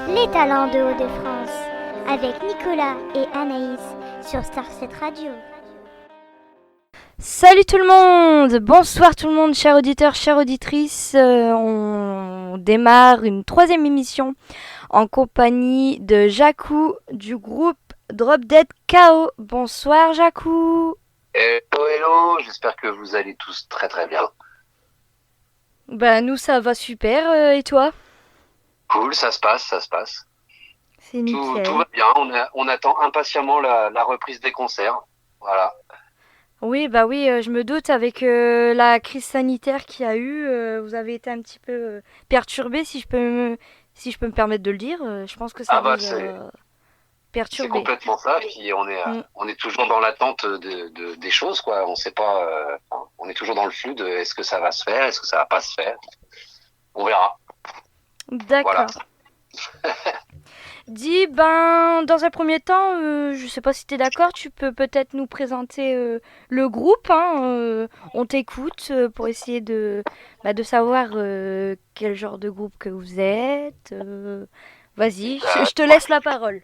Les talents de Hauts-de-France avec Nicolas et Anaïs sur Star 7 Radio. Salut tout le monde, bonsoir tout le monde, chers auditeurs, chères auditrices. On démarre une troisième émission en compagnie de Jacou du groupe Drop Dead KO. Bonsoir Jacou. Hello, hello, j'espère que vous allez tous très très bien. Bah nous ça va super, et toi? Cool, ça se passe. C'est Tout nickel. va bien, on attend impatiemment la reprise des concerts. Voilà. Oui, bah oui, je me doute avec la crise sanitaire qu'il y a eu, vous avez été un petit peu perturbé si je peux me permettre de le dire. Je pense que ça Ah bah vous c'est a c'est perturbé. complètement ça, puis Mm. on est toujours dans l'attente des choses, quoi. On sait pas, on est toujours dans le flou de est-ce que ça va se faire, est-ce que ça va pas se faire. On verra. Voilà. D'accord. Dis, ben, dans un premier temps, je sais pas si tu es d'accord, tu peux peut-être nous présenter le groupe, hein, on t'écoute pour essayer de savoir quel genre de groupe que vous êtes. Vas-y, je te laisse la parole.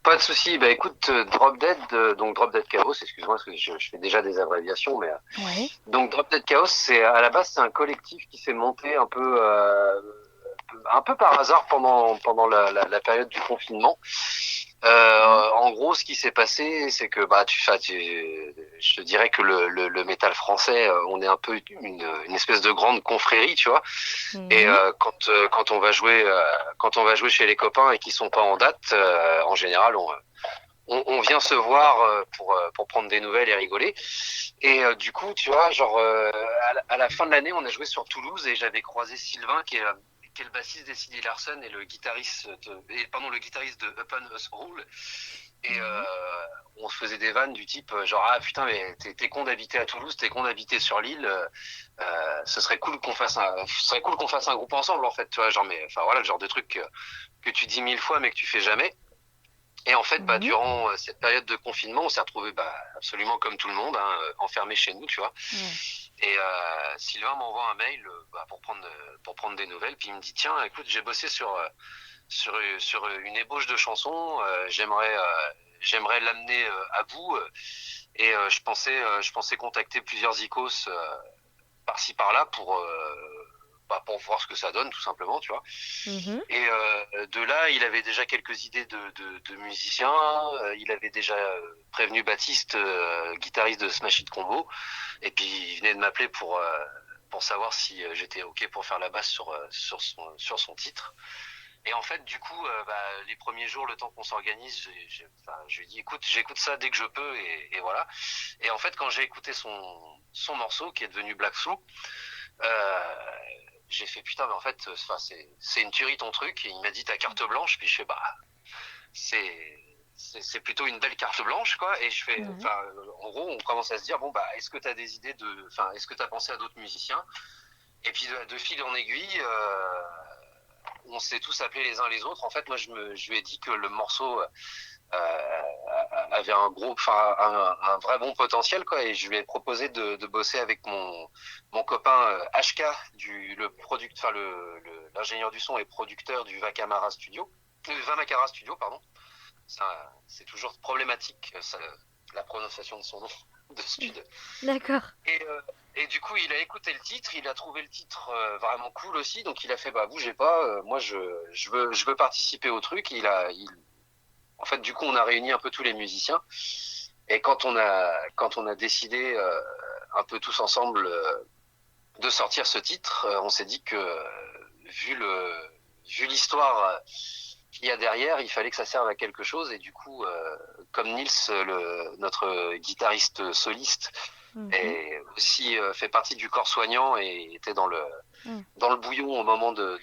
Pas de souci. Bah écoute, Drop Dead, donc Drop Dead Chaos, excuse-moi parce que je fais déjà des abréviations, mais Ouais. donc Drop Dead Chaos, c'est à la base c'est un collectif qui s'est monté un peu par hasard pendant la période du confinement. En gros, ce qui s'est passé, c'est que je te dirais que le métal français, on est un peu une espèce de grande confrérie, tu vois. Et Mhm. quand on va jouer chez les copains et qu'ils sont pas en date, en général, on vient se voir pour prendre des nouvelles et rigoler. Et du coup, tu vois, genre à la fin de l'année, on a joué sur Toulouse et j'avais croisé Sylvain qui est le bassiste des CD Larson et le guitariste de Upon Us Rule. Et Mhm. on se faisait des vannes du type genre ah putain mais t'es con d'habiter à Toulouse, t'es con d'habiter sur l'île, ce serait cool qu'on fasse un groupe ensemble en fait, tu vois, genre mais enfin voilà le genre de truc que tu dis mille fois mais que tu fais jamais. Et en fait, bah, Mhm. durant cette période de confinement, on s'est retrouvé absolument comme tout le monde, hein, enfermé chez nous, tu vois. Ouais. Et Sylvain m'envoie un mail pour prendre des nouvelles, puis il me dit tiens, écoute, j'ai bossé sur une ébauche de chanson, j'aimerais l'amener à bout, et je pensais contacter plusieurs icos par-ci par-là pour voir ce que ça donne, tout simplement, tu vois. Mhm. Et de là, il avait déjà quelques idées de musiciens. Il avait déjà prévenu Baptiste, guitariste de Smash Hit Combo. Et puis il venait de m'appeler pour savoir si j'étais OK pour faire la basse sur son titre. Et en fait, du coup, les premiers jours, le temps qu'on s'organise, je lui ai dit, écoute, j'écoute ça dès que je peux, et voilà. Et en fait, quand j'ai écouté son morceau, qui est devenu Black Slough, euh, j'ai fait putain, mais en fait, c'est une tuerie ton truc. Et il m'a dit ta carte blanche, puis je fais c'est c'est plutôt une belle carte blanche quoi. Et je fais, Ouais. en gros, on commence à se dire bon est-ce que t'as des idées est-ce que t'as pensé à d'autres musiciens? Et puis de fil en aiguille, on s'est tous appelés les uns les autres. En fait, moi, je lui ai dit que le morceau avait un vrai bon potentiel quoi, et je lui ai proposé de bosser avec mon copain HK le product enfin l'ingénieur du son et producteur du Vamakara Studio, pardon. C'est toujours problématique la prononciation de son nom de stud. D'accord. Et, du coup, il a écouté le titre, il a trouvé le titre vraiment cool aussi, donc il a fait bougez pas, moi je veux participer au truc. En fait, du coup, on a réuni un peu tous les musiciens. Et quand on a décidé un peu tous ensemble de sortir ce titre, on s'est dit que vu l'histoire qu'il y a derrière, il fallait que ça serve à quelque chose. Et du coup, comme Nils, notre guitariste soliste, Mhm. et aussi fait partie du corps soignant et était Mm. dans le bouillon au moment de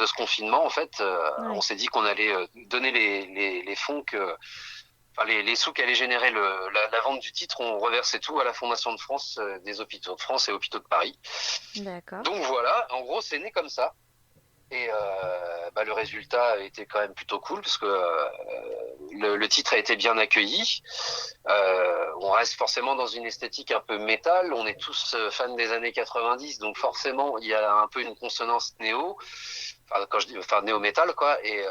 ce confinement, en fait, on Ouais. s'est dit qu'on allait donner les fonds les sous qu'allait générer la vente du titre, on reversait tout à la Fondation de France, des hôpitaux de France et hôpitaux de Paris. D'accord. Donc voilà, en gros, c'est né comme ça. Et le résultat a été quand même plutôt cool parce que le titre a été bien accueilli. On reste forcément dans une esthétique un peu métal. On est tous fans des années 90, donc forcément il y a un peu une consonance néo. enfin quand je dis, enfin néo-metal quoi, et,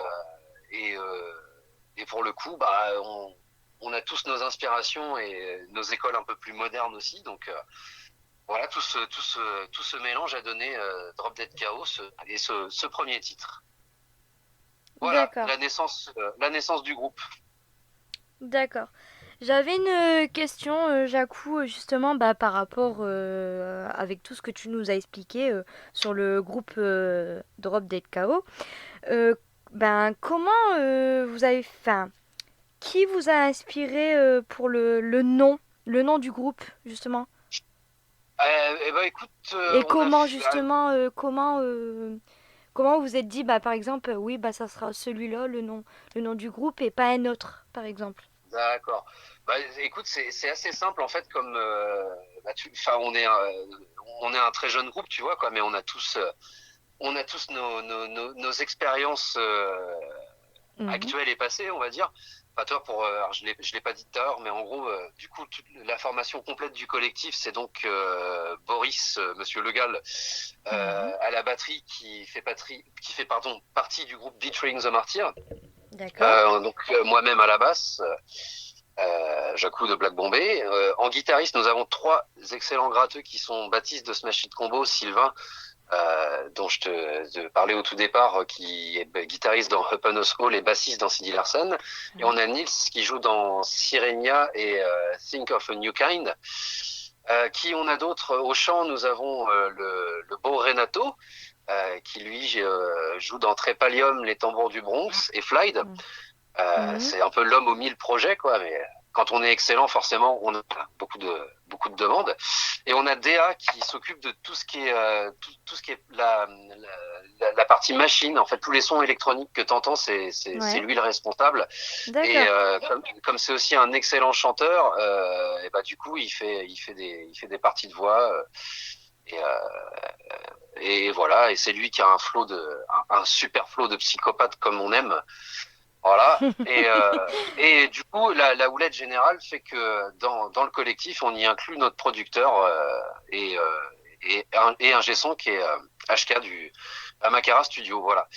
euh, et pour le coup, bah on a tous nos inspirations et nos écoles un peu plus modernes aussi, donc voilà, tout ce mélange a donné Drop Dead Chaos et ce premier titre. Voilà, D'accord, la naissance du groupe. d'accord. J'avais une question, Jacou, justement, bah, par rapport avec tout ce que tu nous as expliqué sur le groupe Drop Dead KO. Euh, ben, comment vous avez, enfin, qui vous a inspiré pour le nom du groupe, justement? Eh ben écoute, Et on a comment, fait, justement, comment vous vous êtes dit, bah, par exemple, oui, bah, ça sera celui-là, le nom du groupe, et pas un autre, par exemple. d'accord. Bah, écoute, c'est assez simple en fait, comme bah, enfin, on est un très jeune groupe, tu vois quoi, mais on a tous nos expériences Mhm. actuelles et passées, on va dire. Enfin, toi, alors, je l'ai pas dit tout à l'heure, mais en gros, du coup, la formation complète du collectif, c'est donc Boris, Monsieur Le Gall, Mhm. à la batterie, qui fait pardon, partie du groupe Betraying the Martyr. D'accord. Donc moi-même à la basse, Jacou de Black Bombay. En guitariste, nous avons trois excellents gratteux qui sont Baptiste de Smash Hit Combo, Sylvain, dont je te parlais au tout départ, qui est guitariste dans Up Hall et bassiste dans Cyndi Larsen. Et on Ouais. a Nils qui joue dans Sirenia et Think of a New Kind. Qui on a d'autres au chant, nous avons le beau Renato, qui lui joue dans Trépalium, les tambours du Bronx et Flyde. Mhm. C'est un peu l'homme aux mille projets, quoi. Mais quand on est excellent, forcément, on a beaucoup de demandes. Et on a Déa qui s'occupe de tout ce qui est, tout ce qui est la partie machine. En fait, tous les sons électroniques que tu entends, c'est Ouais. lui le responsable. Et D'accord. comme c'est aussi un excellent chanteur, et bah, du coup, il fait des parties de voix. Et, et voilà, et c'est lui qui a un super flow de psychopathe comme on aime. Voilà. Et du coup, la houlette générale fait que dans le collectif, on y inclut notre producteur et un G-son qui est HK du Amakara Studio. Voilà.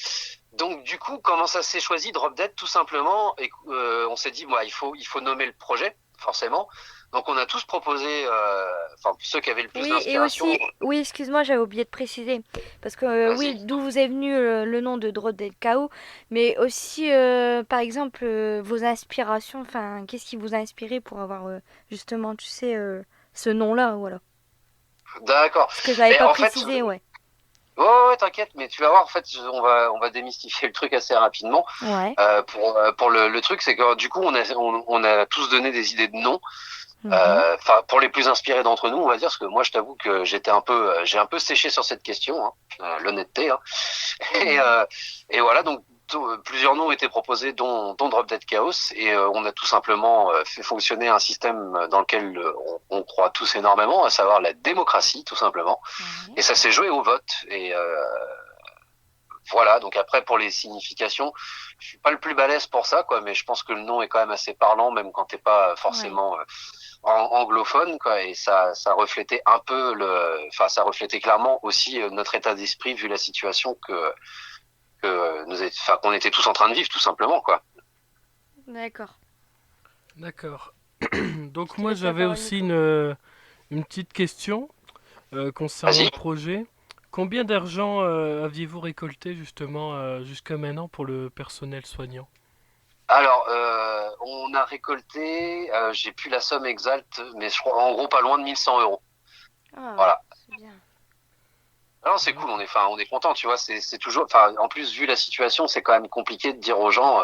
Donc du coup, comment ça s'est choisi Drop Dead? Tout simplement, on s'est dit, il faut nommer le projet, forcément. Donc on a tous proposé, enfin ceux qui avaient le plus Oui, et d'inspiration. aussi, oui, excuse-moi, j'avais oublié de préciser. Parce que, oui, Vas-y. d'où vous est venu le nom de Drop Dead KO, mais aussi, par exemple, vos inspirations, enfin, qu'est-ce qui vous a inspiré pour avoir, justement, tu sais, ce nom-là, voilà. D'accord. Ce que j'avais Mais pas en fait, précisé, ouais. ouais, t'inquiète, mais tu vas voir, en fait, on va démystifier le truc assez rapidement. Ouais. Pour le truc, c'est que du coup, on a tous donné des idées de noms. Mhm. Enfin, pour les plus inspirés d'entre nous, on va dire, parce que moi, je t'avoue que j'ai un peu séché sur cette question, hein, l'honnêteté. Hein. Et, Mhm. voilà, donc plusieurs noms ont été proposés, dont Drop Dead Chaos, et on a tout simplement fait fonctionner un système dans lequel on croit tous énormément, à savoir la démocratie, tout simplement. Ouais. Et ça s'est joué au vote. Et voilà, donc après pour les significations, je suis pas le plus balèze pour ça, quoi, mais je pense que le nom est quand même assez parlant, même quand t'es pas Ouais. forcément anglophone, quoi, et ça reflétait un peu enfin ça reflétait clairement aussi notre état d'esprit vu la situation enfin qu'on était tous en train de vivre tout simplement, quoi. D'accord. D'accord. Je Donc te moi laisse la j'avais parole, aussi Nico. une petite question concernant Vas-y. le projet. Combien d'argent aviez-vous récolté justement jusqu'à maintenant pour le personnel soignant? Alors, on a récolté, j'ai plus la somme exacte, mais je crois en gros pas loin de 1 100 euros. Ah, Voilà. c'est bien. Alors c'est cool, D'accord. on est content, tu vois. C'est toujours, enfin, en plus vu la situation, c'est quand même compliqué de dire aux gens,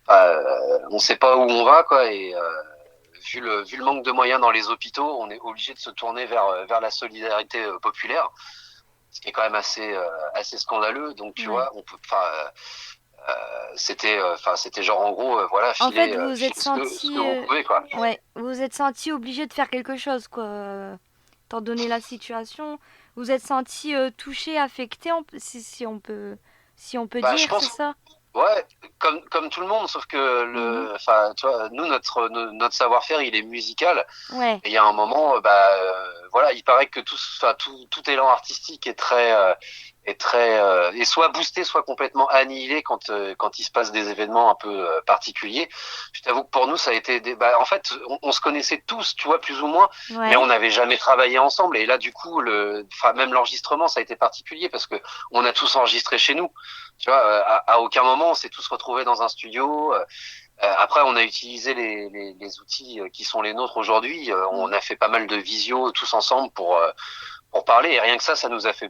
on sait pas où on va, quoi. Et vu le manque de moyens dans les hôpitaux, on est obligé de se tourner vers la solidarité populaire, ce qui est quand même assez scandaleux. Donc tu Ouais. vois, on peut, enfin, c'était genre en gros, voilà, En fait, vous vous êtes filez ce que senti, vous pouvez, quoi. ouais, vous vous êtes senti obligé de faire quelque chose, quoi. Étant donné la situation, vous vous êtes senti touché, affecté, si on peut Bah, je dire, c'est pense. ça? Ouais, comme tout le monde, sauf que Mhm. enfin, tu vois, nous notre savoir-faire, il est musical. Ouais. Et il y a un moment, voilà, il paraît que tout élan artistique est est soit boosté, soit complètement annihilé quand il se passe des événements un peu particuliers. Je t'avoue que pour nous, ça a été en fait, on se connaissait tous, tu vois, plus ou moins, mais Ouais. on n'avait jamais travaillé ensemble. Et là, du coup, même l'enregistrement, ça a été particulier parce que on a tous enregistré chez nous. Tu vois, à aucun moment, on s'est tous retrouvés dans un studio. Après, on a utilisé les outils qui sont les nôtres aujourd'hui. On a fait pas mal de visio tous ensemble pour parler. Et rien que ça nous a fait,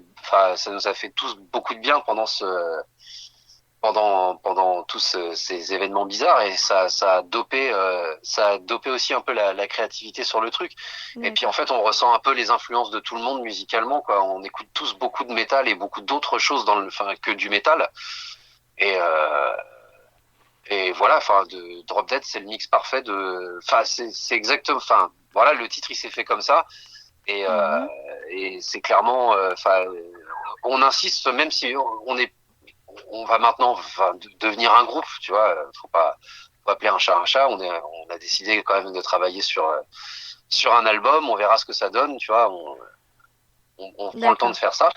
ça nous a fait tous beaucoup de bien pendant tous ces événements bizarres. Et ça a dopé aussi un peu la créativité sur le truc. Et puis en fait, on ressent un peu les influences de tout le monde musicalement, quoi. On écoute tous beaucoup de métal et beaucoup d'autres choses que du métal. Et et voilà, Drop Dead, c'est le mix parfait c'est exactement, voilà, le titre il s'est fait comme ça et c'est clairement, on insiste même si on va maintenant devenir un groupe, tu vois, faut pas appeler un chat. On a décidé quand même de travailler sur un album, on verra ce que ça donne, tu vois, on prend le temps de faire ça.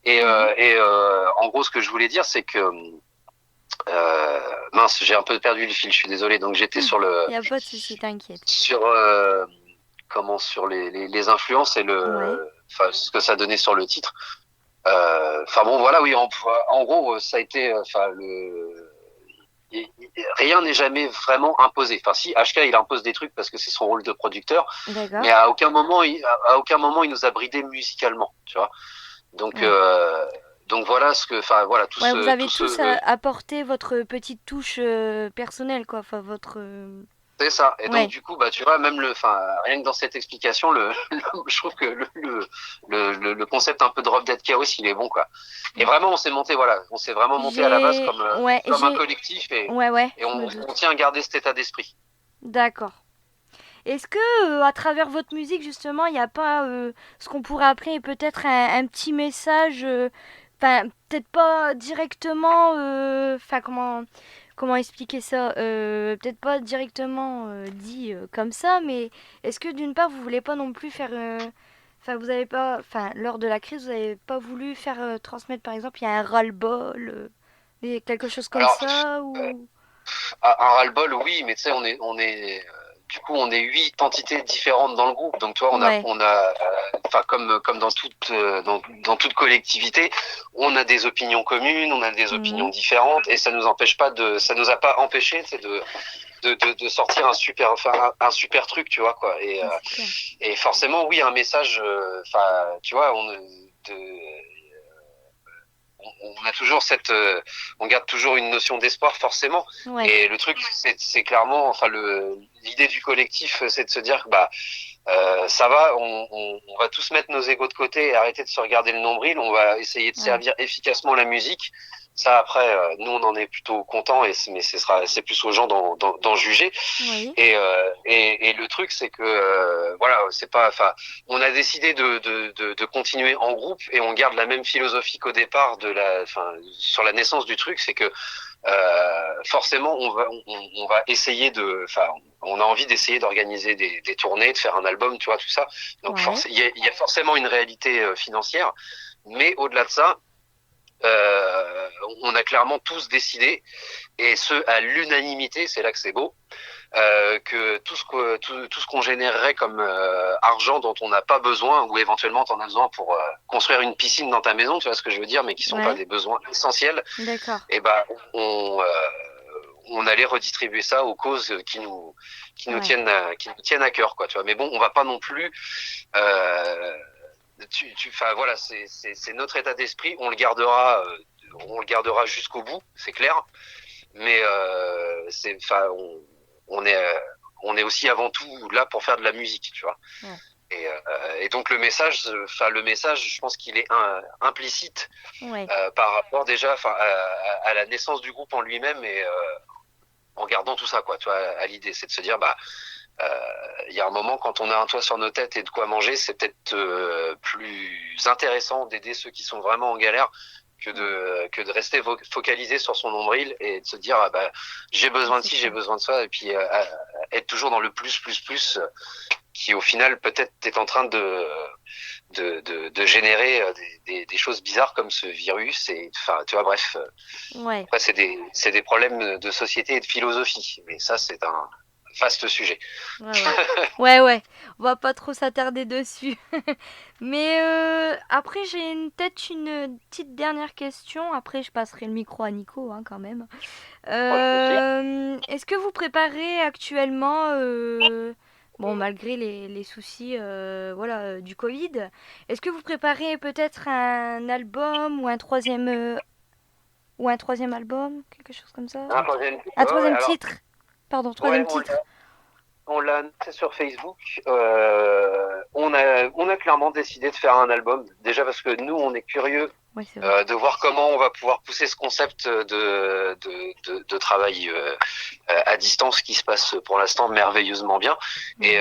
Et en gros, ce que je voulais dire, c'est que mince, j'ai un peu perdu le fil, je suis désolé. Donc j'étais sur Il n'y a pas de souci, t'inquiète. sur sur les influences et ce que ça donnait sur le titre. Bon, voilà, oui, en gros, ça a été, rien n'est jamais vraiment imposé. Enfin, si HK il impose des trucs parce que c'est son rôle de producteur, D'accord. mais à aucun moment, il nous a bridé musicalement, tu vois. Donc voilà voilà tout vous avez tout tous apporté votre petite touche personnelle, quoi. Enfin, votre. C'est ça. Et donc du coup, tu vois, même rien que dans cette explication, je trouve que le concept un peu Drop Dead Chaos, il est bon, quoi. Et vraiment, on s'est vraiment monté à la base comme un collectif et on tient à garder cet état d'esprit. D'accord. Est-ce que à travers votre musique, justement, il n'y a pas ce qu'on pourrait appeler peut-être un petit message, peut-être pas directement, comment expliquer ça, peut-être pas directement dit comme ça, mais est-ce que d'une part vous voulez pas non plus faire, vous avez pas, lors de la crise vous avez pas voulu faire transmettre par exemple il y a un ras-le-bol, quelque chose comme ça ou un ras-le-bol, oui, mais tu sais, du coup, on est 8 entités différentes dans le groupe. Donc, tu vois, comme dans toute collectivité, on a des opinions communes, on a des opinions différentes, et ça nous a pas empêché, de sortir un super truc, tu vois, quoi. Et forcément, oui, un message, tu vois, on a toujours on garde toujours une notion d'espoir forcément. Et le truc, c'est clairement, l'idée du collectif, c'est de se dire que ça va, on va tous mettre nos égos de côté et arrêter de se regarder le nombril. On va essayer de servir efficacement la musique. Ça, après, nous, on en est plutôt contents, mais c'est plus aux gens d'en juger. Oui. Et le truc, c'est que voilà, c'est pas, on a décidé de continuer en groupe et on garde la même philosophie qu'au départ sur la naissance du truc, c'est que forcément, on va essayer on a envie d'essayer d'organiser des tournées, de faire un album, tu vois, tout ça. Donc il y a forcément une réalité financière, mais au-delà de ça, on a clairement tous décidé, et ce à l'unanimité, c'est là que c'est beau, que tout ce qu'on générerait comme argent dont on n'a pas besoin, ou éventuellement t'en as besoin pour construire une piscine dans ta maison, tu vois ce que je veux dire, mais qui sont pas des besoins essentiels. D'accord. Et on allait redistribuer ça aux causes qui nous tiennent à cœur, quoi, tu vois. Mais bon, on va pas non plus voilà, c'est notre état d'esprit, on le gardera jusqu'au bout, c'est clair. Mais on est aussi avant tout là pour faire de la musique, tu vois. Et donc le message, je pense qu'il est implicite par rapport déjà à la naissance du groupe en lui-même, et en gardant tout ça, quoi, tu vois, à l'idée, c'est de se dire il y a un moment, quand on a un toit sur nos têtes et de quoi manger, c'est peut-être plus intéressant d'aider ceux qui sont vraiment en galère que de rester focalisé sur son nombril et de se dire j'ai besoin de ci, j'ai besoin de ça, et puis être toujours dans le plus qui au final peut-être est en train de de générer des choses bizarres comme ce virus. Et enfin, tu vois, bref. Ouais. Après, c'est des problèmes de société et de philosophie. Mais ça, c'est un vaste sujet. Ouais. On va pas trop s'attarder dessus. Mais après, j'ai peut-être une petite dernière question. Après, je passerai le micro à Nico, hein, quand même. Est-ce que vous préparez actuellement, bon, malgré les soucis du Covid, est-ce que vous préparez peut-être un album ou un troisième album, quelque chose comme ça? Un troisième titre. Un troisième Alors, titre. Pardon, troisième titre. on l'a annoncé sur Facebook. On a clairement décidé de faire un album. Déjà parce que nous, on est curieux Ouais, c'est vrai. de voir comment on va pouvoir pousser ce concept de travail à distance qui se passe pour l'instant merveilleusement bien. Et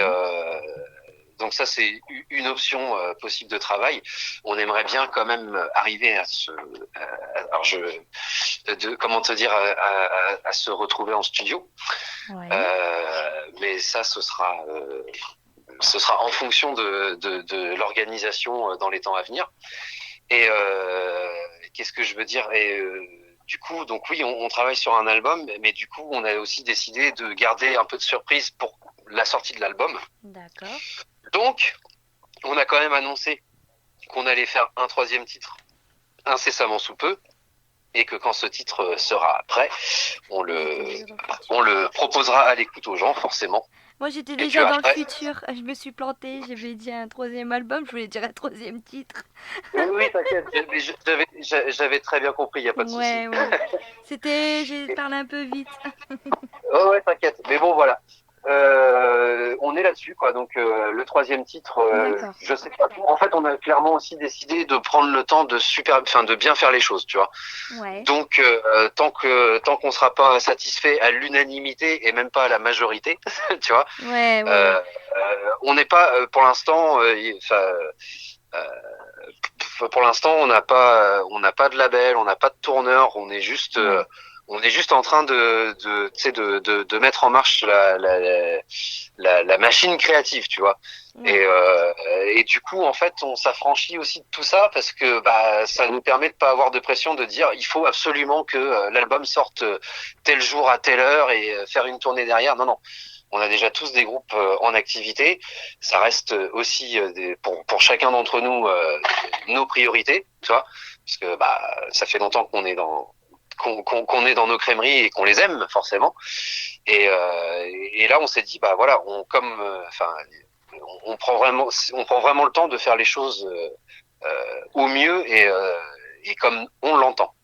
donc ça, c'est une option possible de travail. On aimerait bien quand même arriver à comment te dire, à se retrouver en studio. Ouais. Mais ça, ce sera en fonction de l'organisation dans les temps à venir. Et qu'est-ce que je veux dire? Et du coup, donc oui, on travaille sur un album, mais du coup, on a aussi décidé de garder un peu de surprise pour la sortie de l'album. D'accord. Donc, on a quand même annoncé qu'on allait faire un troisième titre incessamment sous peu, et que quand ce titre sera prêt, on le proposera à l'écoute aux gens, forcément. Moi, j'étais Et déjà puis dans après- le futur. Je me suis plantée. J'avais dit un troisième album. Je voulais dire un troisième titre. Oui, t'inquiète, j'avais très bien compris, il n'y a pas de souci. Ouais. J'ai parlé un peu vite. Oh ouais, t'inquiète. Mais bon, voilà. On est là-dessus, quoi. Donc le troisième titre, D'accord. je sais pas. En fait, on a clairement aussi décidé de prendre le temps de bien faire les choses, tu vois. Ouais. Donc tant qu'on sera pas satisfait à l'unanimité et même pas à la majorité, tu vois. Ouais. On n'est pas pour l'instant. Pour l'instant, on n'a pas de label, on n'a pas de tourneur, on est juste en train de mettre en marche la machine créative, tu vois. Ouais. Et du coup, en fait, on s'affranchit aussi de tout ça parce que ça nous permet de pas avoir de pression de dire il faut absolument que l'album sorte tel jour à telle heure et faire une tournée derrière. Non. On a déjà tous des groupes en activité. Ça reste aussi pour chacun d'entre nous nos priorités, tu vois, parce que ça fait longtemps qu'on est qu'on est dans nos crèmeries et qu'on les aime forcément. Et là, on s'est dit voilà, on prend vraiment le temps de faire les choses au mieux et comme on l'entend.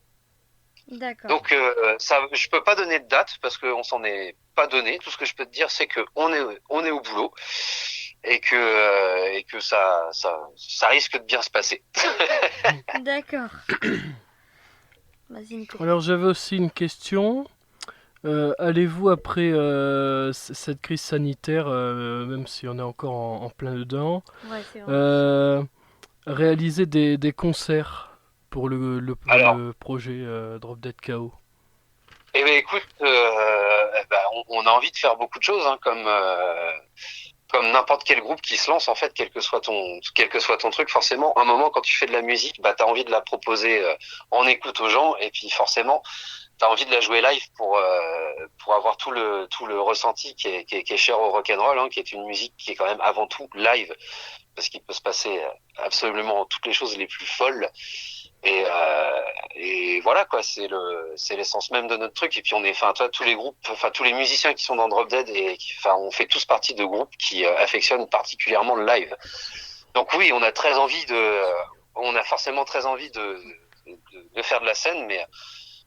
D'accord. Donc je peux pas donner de date parce qu'on s'en est pas donné. Tout ce que je peux te dire, c'est que on est au boulot et que ça risque de bien se passer. D'accord. Vas-y, Nico. Alors j'avais aussi une question. Allez-vous après cette crise sanitaire, même si on est encore en plein dedans, Ouais, c'est vrai. réaliser des concerts pour Alors, le projet Drop Dead KO? eh ben écoute, on a envie de faire beaucoup de choses, hein, comme n'importe quel groupe qui se lance en fait, quel que soit ton truc. Forcément, un moment quand tu fais de la musique, t'as envie de la proposer en écoute aux gens, et puis forcément t'as envie de la jouer live pour avoir tout le ressenti qui est cher au rock'n'roll, hein, qui est une musique qui est quand même avant tout live, parce qu'il peut se passer absolument toutes les choses les plus folles. Et voilà quoi, c'est l'essence même de notre truc. Et puis tous les groupes, tous les musiciens qui sont dans Drop Dead on fait tous partie de groupes qui affectionnent particulièrement le live. Donc oui, on a forcément très envie de faire de la scène, mais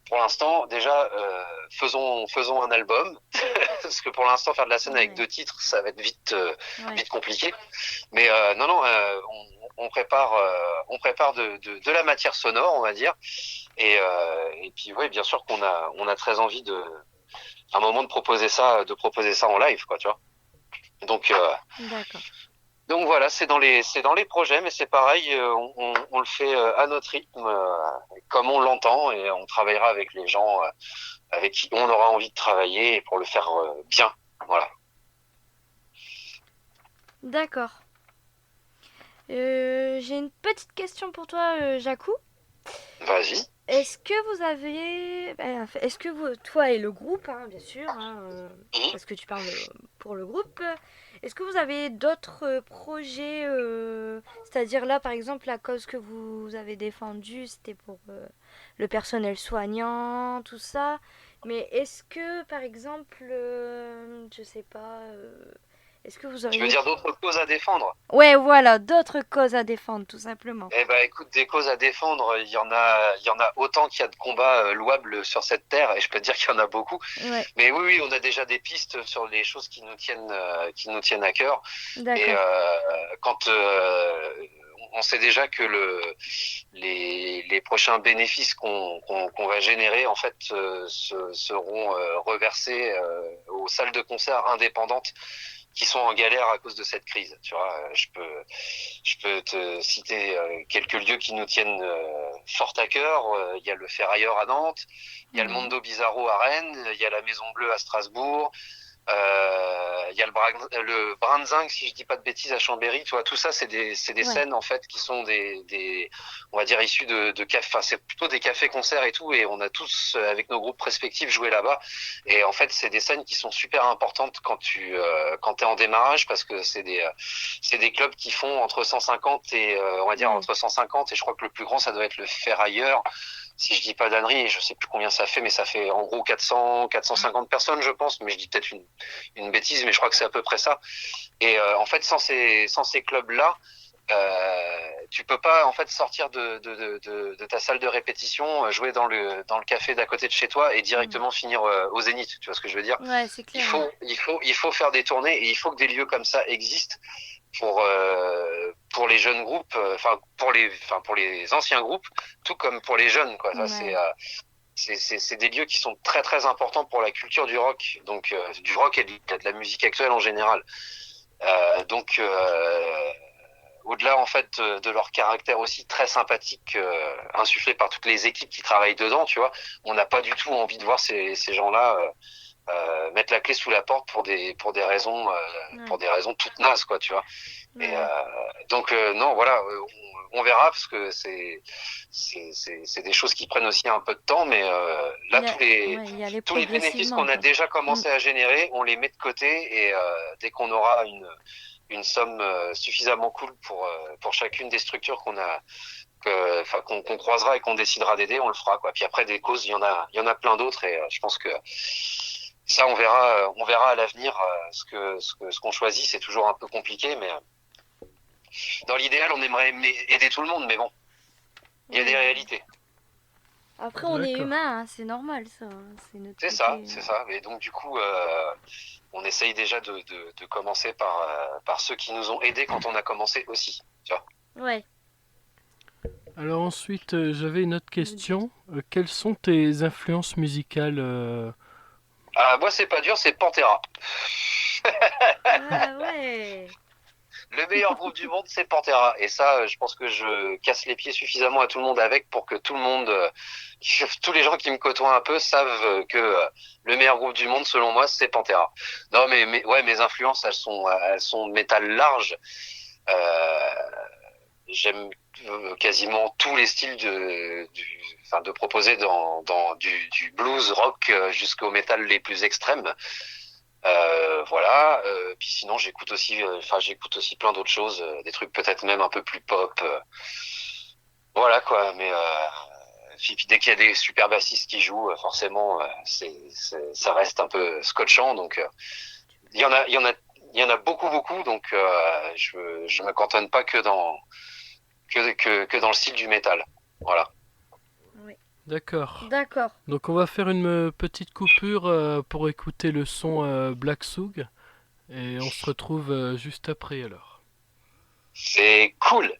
pour l'instant déjà faisons un album parce que pour l'instant faire de la scène avec 2 titres, ça va être vite compliqué. Mais on prépare de la matière sonore, on va dire. Et puis oui, bien sûr qu'on a très envie à un moment de proposer ça en live, quoi, tu vois. D'accord. Donc voilà, c'est dans les projets, mais c'est pareil, on le fait à notre rythme, comme on l'entend, et on travaillera avec les gens avec qui on aura envie de travailler pour le faire bien. Voilà. D'accord. J'ai une petite question pour toi, Jacou. Vas-y. Est-ce que vous avez... Est-ce que vous, toi et le groupe, hein, bien sûr, hein, Mhm. parce que tu parles pour le groupe, est-ce que vous avez d'autres projets, c'est-à-dire là, par exemple, la cause que vous avez défendue, c'était pour le personnel soignant, tout ça, mais est-ce que, par exemple, je sais pas, est-ce que vous Tu veux auriez... dire d'autres causes à défendre? Ouais, voilà, d'autres causes à défendre, tout simplement. Eh ben, écoute, des causes à défendre, il y en a autant qu'il y a de combats louables sur cette terre, et je peux te dire qu'il y en a beaucoup. Ouais, Mais oui, oui, on a déjà des pistes sur les choses qui nous tiennent à cœur. Et d'accord. quand on sait déjà que les prochains bénéfices qu'on va générer, en fait, seront reversés aux salles de concert indépendantes qui sont en galère à cause de cette crise. Tu vois, je peux te citer quelques lieux qui nous tiennent fort à cœur. Il y a le Ferrailleur à Nantes, il y a le Ouais. Mondo Bizarro à Rennes, il y a la Maison Bleue à Strasbourg, il y a le Brinzing, si je dis pas de bêtises, à Chambéry. Tu vois, tout ça, c'est des Ouais. scènes en fait qui sont on va dire issues de cafés. Enfin, c'est plutôt des cafés-concerts et tout. Et on a tous, avec nos groupes respectifs, joué là-bas. Et en fait, c'est des scènes qui sont super importantes quand t'es en démarrage, parce que c'est des clubs qui font entre 150 et on va dire Ouais. entre 150, et je crois que le plus grand, ça doit être le Ferrailleur, si je dis pas d'ânerie. Je sais plus combien ça fait, mais ça fait en gros 450 personnes, je pense. Mais je dis peut-être une bêtise, mais je crois que c'est à peu près ça. Et en fait, sans ces clubs-là, tu peux pas en fait sortir de ta salle de répétition, jouer dans le café d'à côté de chez toi et Mm. directement finir au Zénith. Tu vois ce que je veux dire? Ouais, c'est clair, ouais. Il faut faire des tournées, et il faut que des lieux comme ça existent pour les jeunes groupes, pour les anciens groupes, tout comme pour les jeunes, quoi. Ça, Ouais. c'est des lieux qui sont très très importants pour la culture du rock, donc du rock et de la musique actuelle en général. Donc au-delà en fait de leur caractère aussi très sympathique, insufflé par toutes les équipes qui travaillent dedans, tu vois, on n'a pas du tout envie de voir ces gens-là mettre la clé sous la porte Ouais. pour des raisons toutes nazes, quoi, tu vois. Et Ouais. donc non, voilà, on verra, parce que c'est des choses qui prennent aussi un peu de temps, mais Il là y a... Ouais, il y aller tous les bénéfices progressivement, qu'on a quoi. déjà Mm. commencé à générer, on les met de côté, et dès qu'on aura une somme suffisamment cool pour chacune des structures qu'on croisera et qu'on décidera d'aider, on le fera, quoi. Puis après, des causes, il y en a plein d'autres, et je pense que ça, on verra à l'avenir. Ce qu'on choisit, c'est toujours un peu compliqué, mais dans l'idéal, on aimerait aider tout le monde, mais bon, il y a des Oui. réalités. Après, on est D'accord. humain, hein, c'est normal, ça, hein. C'est notre C'est côté. ça, c'est ça. Et donc, du coup, on essaye déjà de commencer par ceux qui nous ont aidés quand on a commencé aussi. Tu vois. Ouais. Alors ensuite, j'avais une autre question. Quelles sont tes influences musicales Moi, c'est pas dur, c'est Pantera. Ah ouais. Le meilleur groupe du monde, c'est Pantera. Et ça, je pense que je casse les pieds suffisamment à tout le monde avec pour que tout le monde, tous les gens qui me côtoient un peu savent que le meilleur groupe du monde, selon moi, c'est Pantera. Non, ouais, mes influences, elles sont de métal large. Euh, J'aime quasiment tous les styles de proposer dans du blues rock jusqu'au métal les plus extrêmes. Voilà. Puis sinon, j'écoute aussi plein d'autres choses, des trucs peut-être même un peu plus pop. Voilà quoi. Mais puis dès qu'il y a des super bassistes qui jouent, forcément, ça reste un peu scotchant. Donc il y en a beaucoup beaucoup. Donc je me cantonne pas que dans le style du métal. Voilà. Oui. D'accord. D'accord. Donc on va faire une petite coupure pour écouter le son Black Soog et on se retrouve juste après alors. C'est cool.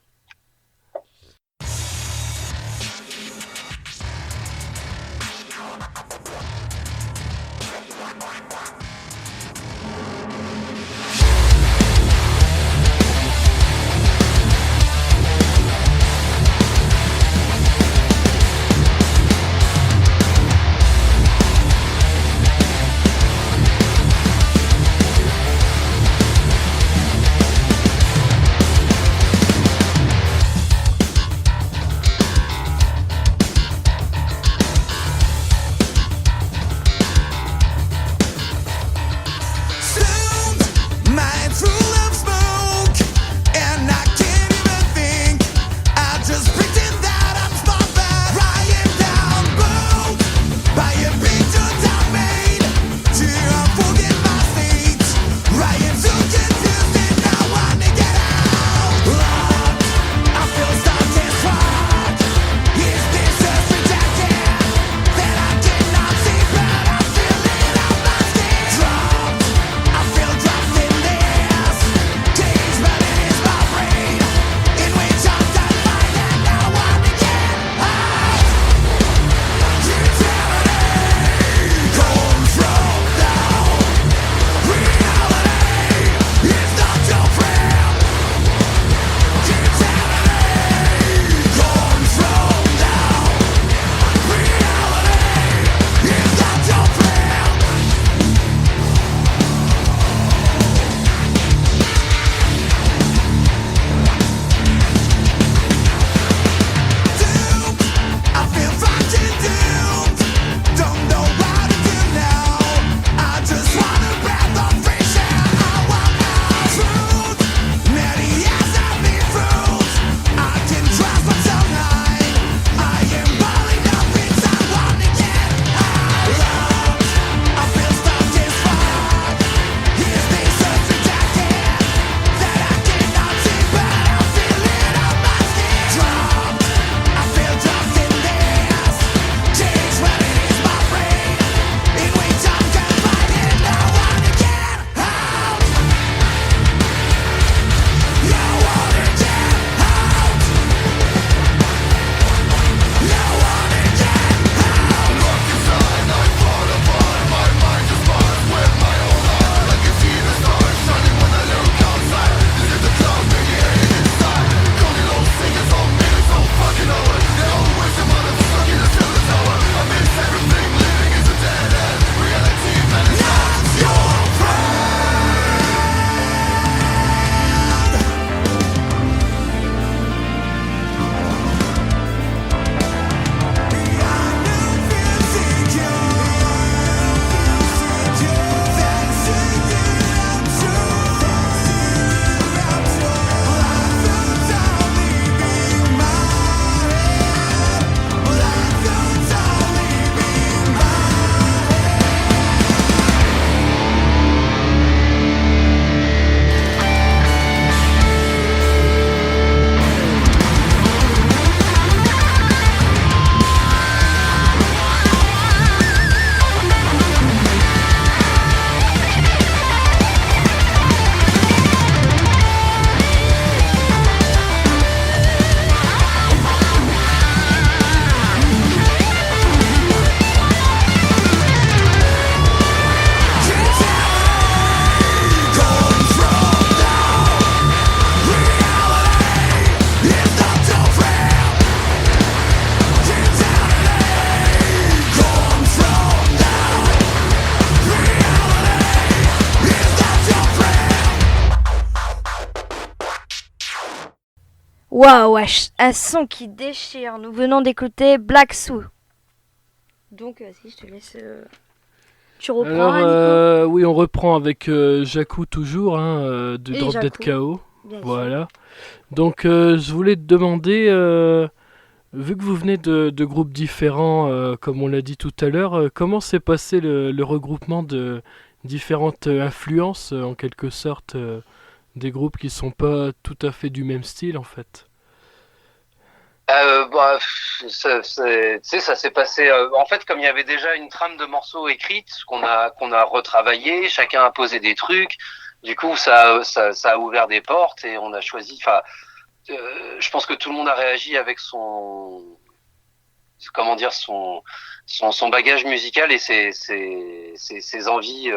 Waouh, un son qui déchire. Nous venons d'écouter Black Sue. Donc, vas-y, je te laisse. Tu reprends, Alors, hein, Nico. oui, on reprend avec Jakku toujours, hein, de Et Drop Dead Jakku, KO. bien sûr. Voilà. Donc, je voulais te demander, vu que vous venez de groupes différents, comme on l'a dit tout à l'heure, comment s'est passé le regroupement de différentes influences, en quelque sorte, des groupes qui sont pas tout à fait du même style, en fait? Tu sais, ça s'est passé. En fait, comme il y avait déjà une trame de morceaux écrite qu'on a retravaillé, chacun a posé des trucs. Du coup, ça a ouvert des portes et on a choisi. Enfin, je pense que tout le monde a réagi avec comment dire, son bagage musical et ses envies,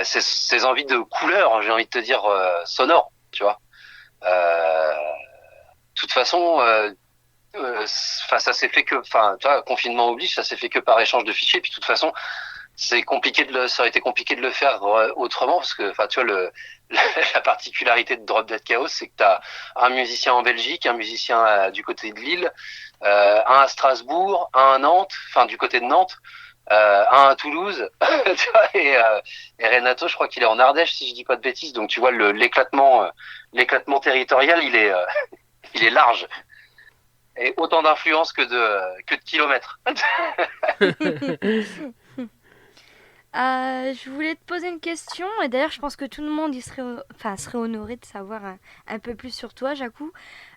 ses envies de couleurs. J'ai envie de te dire sonores, tu vois. De toute façon. Enfin, ça s'est fait que, enfin, tu vois, confinement oblige, ça s'est fait que par échange de fichiers. Puis de toute façon, ça aurait été compliqué de le faire autrement parce que, enfin, tu vois, la particularité de Drop Dead Chaos, c'est que t'as un musicien en Belgique, un musicien du côté de Lille, un à Strasbourg, un à Nantes, enfin du côté de Nantes, un à Toulouse, tu vois, et Renato, je crois qu'il est en Ardèche, si je dis pas de bêtises. Donc tu vois, l'éclatement territorial, il est large. Et autant d'influence que de kilomètres. Je voulais te poser une question, et d'ailleurs, je pense que tout le monde serait honoré de savoir un peu plus sur toi, Jakku.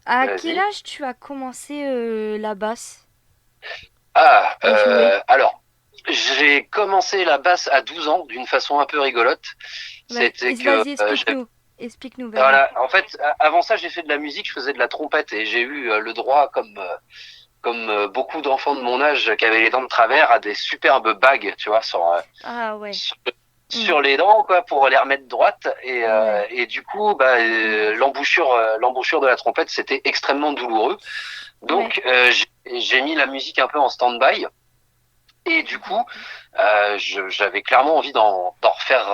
À quel Vas-y. âge tu as commencé la basse à jouer? Alors, j'ai commencé la basse à 12 ans d'une façon un peu rigolote. C'était que Vas-y, explique-nous. Explique-nous, vas-y. voilà, en fait, avant ça, j'ai fait de la musique, je faisais de la trompette et j'ai eu le droit, comme beaucoup d'enfants de mon âge qui avaient les dents de travers, à des superbes bagues, tu vois, Ah ouais. sur, Hmm. sur les dents, quoi, pour les remettre droites. Ouais. Et du coup, bah, Dommage. l'embouchure de la trompette, c'était extrêmement douloureux. Ouais. Donc, j'ai mis la musique un peu en stand-by. Et du coup, j'avais clairement envie d'en refaire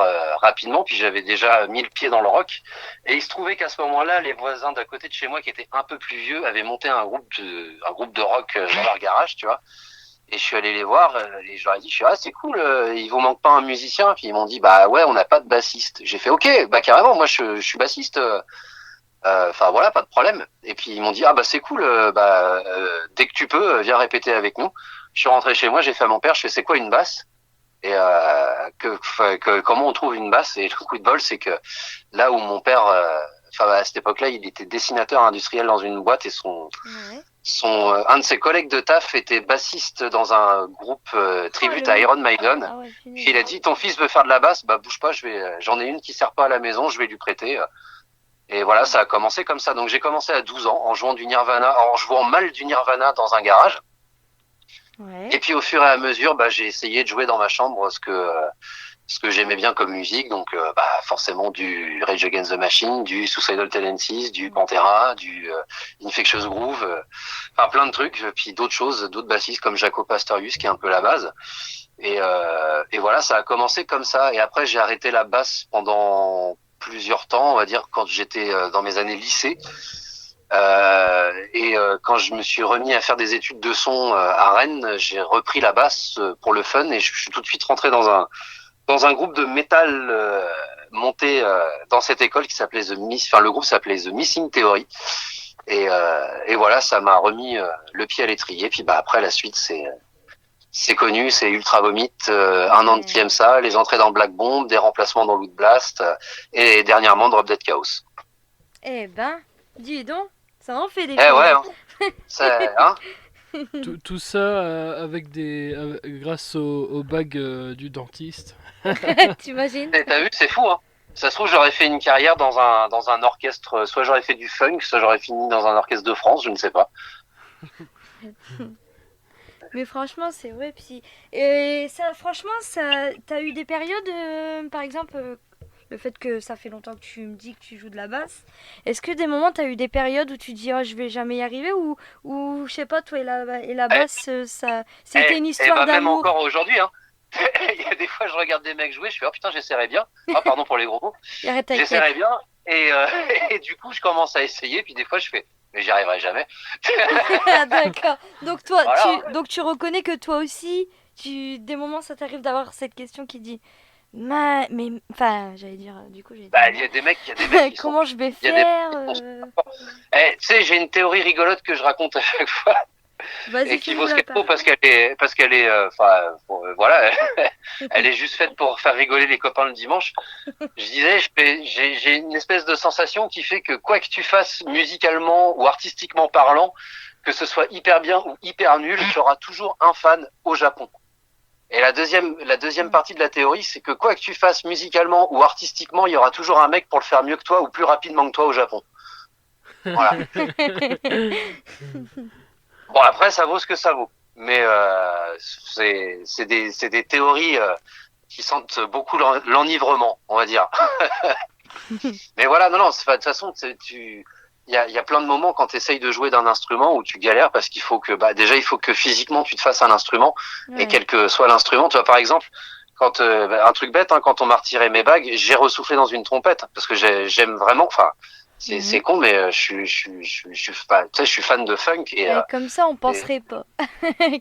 rapidement, puis j'avais déjà mis le pied dans le rock. Et il se trouvait qu'à ce moment-là, les voisins d'à côté de chez moi, qui étaient un peu plus vieux, avaient monté un groupe de rock dans leur garage, tu vois. Et je suis allé les voir et je leur ai dit, c'est cool, il vous manque pas un musicien? Puis ils m'ont dit, bah ouais, on n'a pas de bassiste. J'ai fait, ok, bah carrément, moi je suis bassiste. Enfin voilà, pas de problème. Et puis ils m'ont dit, ah bah c'est cool, dès que tu peux, viens répéter avec nous. Je suis rentré chez moi, j'ai fait à mon père, je fais, c'est quoi une basse? Et comment on trouve une basse? Et le coup de bol, c'est que là où mon père, enfin à cette époque-là, il était dessinateur industriel dans une boîte et Ouais. un de ses collègues de taf était bassiste dans un groupe Oh, tribute le à mec. Iron Maiden. Ah ouais, Puis punaise. il a dit, ton fils veut faire de la basse, bah bouge pas, j'en ai une qui sert pas à la maison, je vais lui prêter. Et voilà, ça a commencé comme ça. Donc j'ai commencé à 12 ans en jouant du Nirvana, en jouant mal du Nirvana dans un garage. Et Ouais. puis au fur et à mesure, bah, j'ai essayé de jouer dans ma chambre ce que j'aimais bien comme musique. Donc bah, forcément du Rage Against the Machine, du Suicidal Tendencies, du Pantera, du Infectious Groove, enfin plein de trucs. Puis d'autres choses, d'autres bassistes comme Jaco Pastorius qui est un peu la base. Et voilà, ça a commencé comme ça. Et après, j'ai arrêté la basse pendant plusieurs temps, on va dire, quand j'étais dans mes années lycée. Quand je me suis remis à faire des études de son à Rennes, j'ai repris la basse pour le fun et je suis tout de suite rentré dans un groupe de métal monté dans cette école qui s'appelait enfin le groupe s'appelait The Missing Theory. Et voilà, ça m'a remis le pied à l'étrier. Puis bah après la suite c'est connu, c'est Ultra Vomit, un an de qui Ouais. aime ça, les entrées dans Black Bomb, des remplacements dans Loot Blast et dernièrement Drop Dead Chaos. Eh ben, dis donc, ça en fait des Eh choses. ouais, hein, hein. Tout ça grâce au bag du dentiste. T'imagines? T'as vu, c'est fou, hein. Ça se trouve, j'aurais fait une carrière dans un orchestre, soit j'aurais fait du funk, soit j'aurais fini dans un orchestre de France, je ne sais pas. Mais franchement, c'est vrai. Puis, et ça, franchement, t'as eu des périodes, par exemple, le fait que ça fait longtemps que tu me dis que tu joues de la basse. Est-ce que des moments, t'as eu des périodes où tu dis, oh, je vais jamais y arriver, ou je sais pas, toi et la Eh, basse, c'était une histoire bah même d'amour. encore aujourd'hui, hein. Il y a des fois, je regarde des mecs jouer, je fais, oh putain, j'essaierai bien. Ah, pardon pour les gros mots. Et arrête, t'inquiète. J'essaierai bien. Et, et du coup, je commence à essayer, puis des fois, je fais, mais j'y arriverai jamais. Ah, d'accord. Donc toi, Voilà. tu reconnais que toi aussi, des moments, ça t'arrive d'avoir cette question qui dit, enfin, j'allais dire, du coup, j'allais dire, Bah, il y a des mecs qui sont, comment je vais il y a des mecs faire qui sont. Tu sais, j'ai une théorie rigolote que je raconte à chaque fois Vas-y, et qui vaut fais-nous ce la qu'elle part. vaut parce qu'elle est, enfin, voilà, elle est juste faite pour faire rigoler les copains le dimanche. Je disais, j'ai une espèce de sensation qui fait que quoi que tu fasses musicalement ou artistiquement parlant, que ce soit hyper bien ou hyper nul, tu auras toujours un fan au Japon. Et la deuxième partie de la théorie, c'est que quoi que tu fasses musicalement ou artistiquement, il y aura toujours un mec pour le faire mieux que toi ou plus rapidement que toi au Japon. Voilà. Bon, après, ça vaut ce que ça vaut. Mais c'est des théories qui sentent beaucoup l'enivrement, on va dire. Mais voilà, non, non, de toute façon, il y a plein de moments quand tu essayes de jouer d'un instrument où tu galères parce qu'il faut que, bah, déjà, il faut que physiquement tu te fasses un instrument et Ouais. quel que soit l'instrument. Tu vois, par exemple, quand un truc bête, hein, quand on m'a retiré mes bagues, j'ai ressoufflé dans une trompette parce que j'aime vraiment. Enfin, c'est Mhm. con, mais tu sais, je suis fan de funk Et comme ça, on et, penserait pas.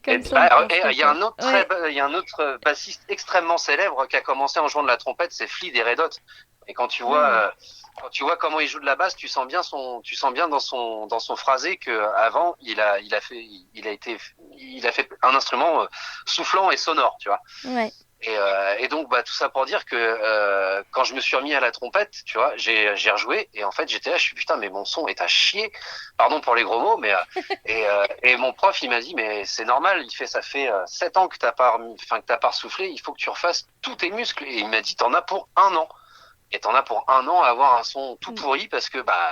Comme ça, on penserait il y a pas. un autre Ouais. il y a un autre bassiste extrêmement célèbre qui a commencé en jouant de la trompette, c'est Flea des Red Hot. Et Hmm. quand tu vois comment il joue de la basse, tu sens bien dans son phrasé que avant il a fait un instrument soufflant et sonore, tu vois. Ouais. Et donc, bah, tout ça pour dire que quand je me suis remis à la trompette, tu vois, j'ai rejoué et en fait j'étais là, je suis putain, mais mon son est à chier. Pardon pour les gros mots, mais et mon prof il m'a dit mais c'est normal, ça fait 7 ans que t'as pas soufflé, il faut que tu refasses tous tes muscles et il m'a dit t'en as pour un an. Et t'en as pour un an à avoir un son tout Mm. pourri parce que bah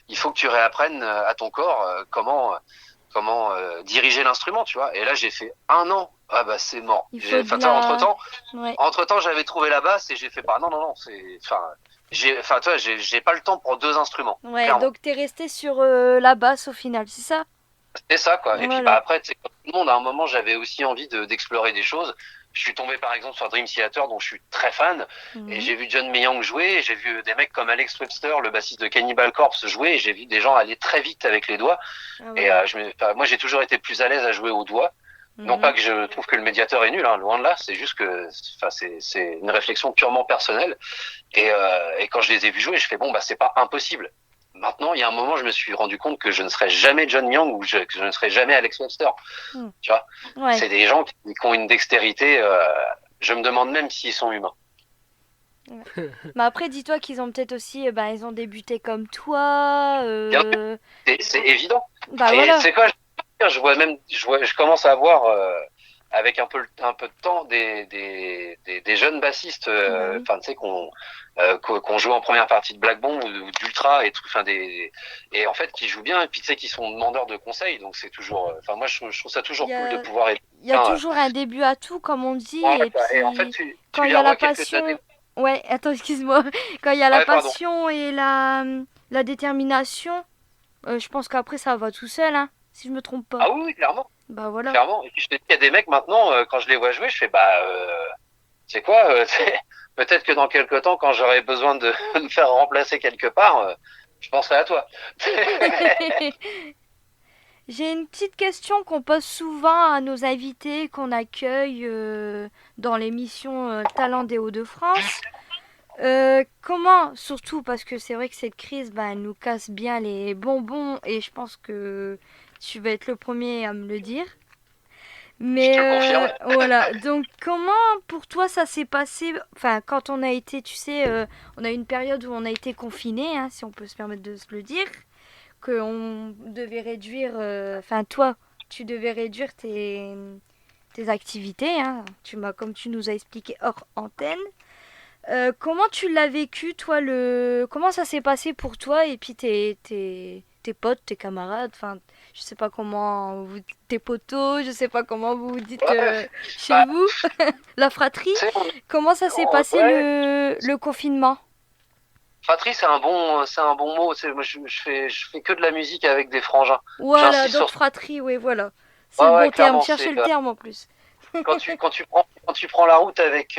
il faut que tu réapprennes à ton corps comment diriger l'instrument, tu vois. Et là j'ai fait un an. Ah bah c'est mort. Il faut Enfin, de la... entre-temps, Ouais. entre-temps, j'avais trouvé la basse et j'ai fait bah non non non, tu vois, j'ai pas le temps pour deux instruments, Ouais, clairement. donc t'es resté sur la basse au final, c'est ça? C'est ça quoi. Et puis bah Voilà. après, tu sais, comme tout le monde, à un moment, j'avais aussi envie d'explorer des choses. Je suis tombé par exemple sur Dream Theater dont je suis très fan et Mhm. j'ai vu John Mayang jouer, et j'ai vu des mecs comme Alex Webster, le bassiste de Cannibal Corpse jouer et j'ai vu des gens aller très vite avec les doigts Ah et ouais. moi j'ai toujours été plus à l'aise à jouer aux doigts. Non pas Mhm. que je trouve que le médiateur est nul, hein, loin de là, c'est juste que enfin, c'est une réflexion purement personnelle. Et quand je les ai vus jouer, je fais bon, bah c'est pas impossible. Maintenant, il y a un moment, je me suis rendu compte que je ne serais jamais John Young ou que je ne serais jamais Alex Webster. Mm. Tu vois, Ouais. c'est des gens qui ont une dextérité. Je me demande même s'ils sont humains. Ouais. Mais après, dis-toi qu'ils ont peut-être aussi, bah, ils ont débuté comme toi. Bien sûr, c'est évident. Bah Et voilà. c'est quoi, je commence à voir avec un peu de temps des jeunes bassistes, Bah oui. enfin tu sais qu'on joue en première partie de Black Bomb ou d'Ultra et tout, enfin et en fait qui jouent bien et puis tu sais qui sont demandeurs de conseils, donc c'est toujours, enfin moi je trouve ça Il toujours y cool de a, pouvoir aider il y a quelqu'un. toujours un début à tout, comme on dit. Voilà, Et quoi. Et en fait puis, quand tu il les y a la revois quelques années. passion. Ouais, attends, excuse-moi. Quand il y a la Ouais, pardon. passion et la détermination, je pense qu'après, ça va tout seul, hein, si je me trompe pas. Ah oui, oui, clairement, Bah voilà. clairement. Et puis je te dis, il y a des mecs maintenant quand je les vois jouer, je fais bah c'est quoi peut-être que dans quelques temps, quand j'aurai besoin de me faire remplacer quelque part, je penserai à toi. J'ai une petite question qu'on pose souvent à nos invités qu'on accueille dans l'émission Talent des Hauts-de-France. Comment, surtout parce que c'est vrai que cette crise, bah, elle nous casse bien les bonbons et je pense que tu vas être le premier à me le dire. Je Mais te le confirme. voilà, donc comment pour toi ça s'est passé, enfin quand on a été, tu sais, on a eu une période où on a été confiné, hein, si on peut se permettre de se le dire, qu'on devait réduire, enfin toi, tu devais réduire tes activités, hein, comme tu nous as expliqué hors antenne. Comment tu l'as vécu, toi, comment ça s'est passé pour toi et puis tes potes, tes camarades, enfin, je sais pas comment tes potos, je sais pas comment vous vous dites Ouais, chez bah, vous, la fratrie. tu sais, Comment ça s'est passé ouais, le confinement? fratrie, c'est un bon mot. Tu sais, moi, je fais que de la musique avec des frangins. Voilà, J'insiste donc sur. fratrie, oui, voilà. C'est le Ouais, ouais, bon terme, clairement, cherchez le terme en plus. quand tu prends la route avec